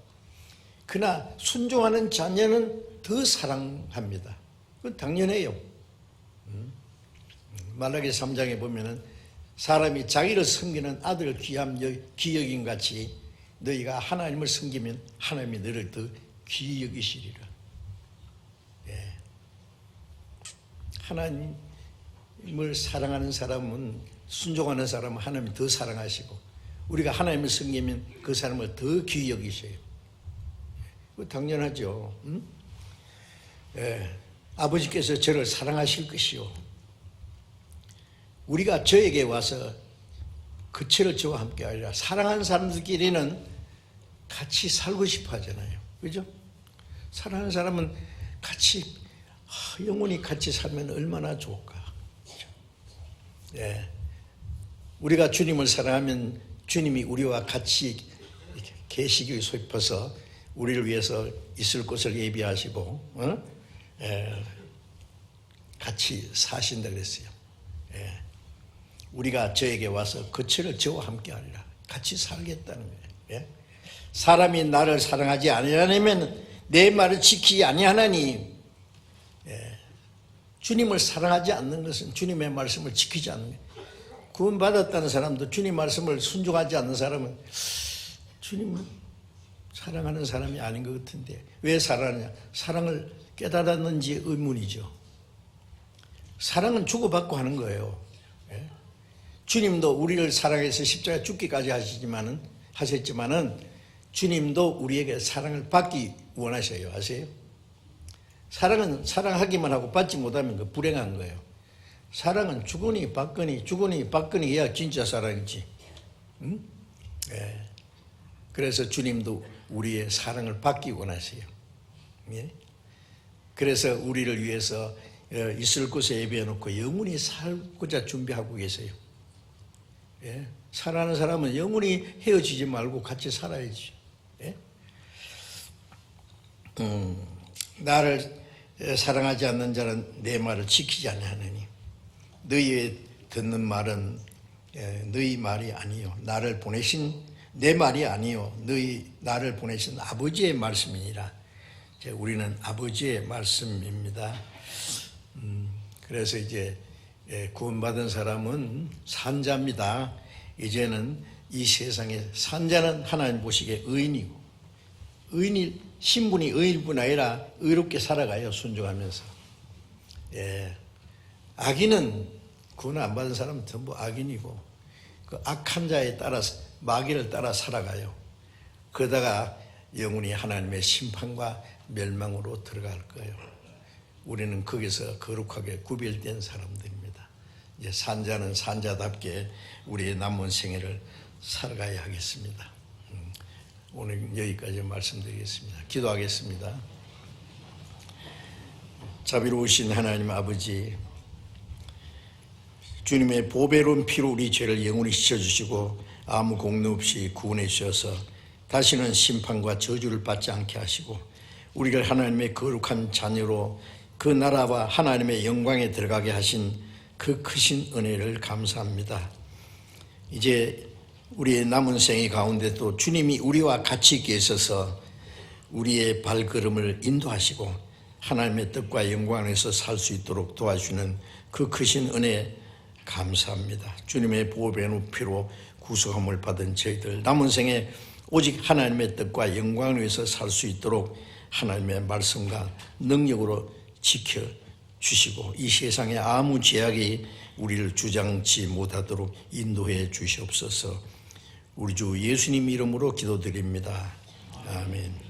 Speaker 1: 그러나 순종하는 자녀는 더 사랑합니다. 그건 당연해요. 말라기 3장에 보면은 사람이 자기를 섬기는 아들을 귀히 여긴 같이 너희가 하나님을 섬기면 하나님이 너를 더 귀히 여기시리라. 하나님을 사랑하는 사람은, 순종하는 사람은 하나님이 더 사랑하시고, 우리가 하나님을 섬기면 그 사람을 더 귀히 여기셔요. 그거 당연하죠. 아버지께서 저를 사랑하실 것이요 우리가 저에게 와서 그처를 저와 함께 하리라. 사랑하는 사람들끼리는 같이 살고 싶어 하잖아요. 그죠? 사랑하는 사람은 같이 영원히 같이 살면 얼마나 좋을까. 그렇죠? 우리가 주님을 사랑하면 주님이 우리와 같이 계시기 싶어서 우리를 위해서 있을 곳을 예비하시고 같이 사신다 그랬어요. 우리가 저에게 와서 그처를 저와 함께 하리라. 같이 살겠다는 거예요. 사람이 나를 사랑하지 아니하면 내 말을 지키지 아니하나니. 주님을 사랑하지 않는 것은 주님의 말씀을 지키지 않는 거예요. 구원받았다는 사람도 주님 말씀을 순종하지 않는 사람은 주님을 사랑하는 사람이 아닌 것 같은데 왜 사랑하느냐? 사랑을 깨달았는지 의문이죠. 사랑은 주고받고 하는 거예요. 주님도 우리를 사랑해서 십자가에 죽기까지 하셨지만은 주님도 우리에게 사랑을 받기 원하셔요. 아세요? 사랑은 사랑하기만 하고 받지 못하면 그 불행한 거예요. 사랑은 주거니 받거니 해야 진짜 사랑이지. 응? 그래서 주님도 우리의 사랑을 받기 원하세요. 그래서 우리를 위해서 있을 곳에 예비해 놓고 영원히 살고자 준비하고 계세요. 사랑하는 사람은 영원히 헤어지지 말고 같이 살아야지. 나를 사랑하지 않는 자는 내 말을 지키지 아니하느니 너희의 듣는 말은 너희 말이 아니요 나를 보내신 내 말이 아니요 나를 보내신 아버지의 말씀이니라. 우리는 아버지의 말씀입니다. 그래서 이제 구원받은 사람은 산자입니다. 이제는 이 세상에 산자는 하나님 보시기에 의인이고 신분이 의인뿐 아니라 의롭게 살아가요. 순종하면서. 악인은 구원 안 받은 사람은 전부 악인이고 그 악한 자에 따라서 마귀를 따라 살아가요. 그러다가 영원히 하나님의 심판과 멸망으로 들어갈 거예요. 우리는 거기서 거룩하게 구별된 사람들입니다. 이제 산자는 산자답게 우리의 남은 생애를 살아가야 하겠습니다. 오늘 여기까지 말씀드리겠습니다. 기도하겠습니다. 자비로우신 하나님 아버지, 주님의 보배로운 피로 우리 죄를 영원히 씻어주시고 아무 공로 없이 구원해 주셔서 다시는 심판과 저주를 받지 않게 하시고 우리를 하나님의 거룩한 자녀로 그 나라와 하나님의 영광에 들어가게 하신 그 크신 은혜를 감사합니다. 이제 우리의 남은 생애 가운데 또 주님이 우리와 같이 계셔서 우리의 발걸음을 인도하시고 하나님의 뜻과 영광 안에서 살 수 있도록 도와주는 그 크신 은혜 감사합니다. 주님의 보배로운 피로 구속함을 받은 저희들 남은 생에 오직 하나님의 뜻과 영광을 위해서 살 수 있도록 하나님의 말씀과 능력으로 지켜주시고 이 세상에 아무 제약이 우리를 주장치 못하도록 인도해 주시옵소서. 우리 주 예수님 이름으로 기도드립니다. 아멘.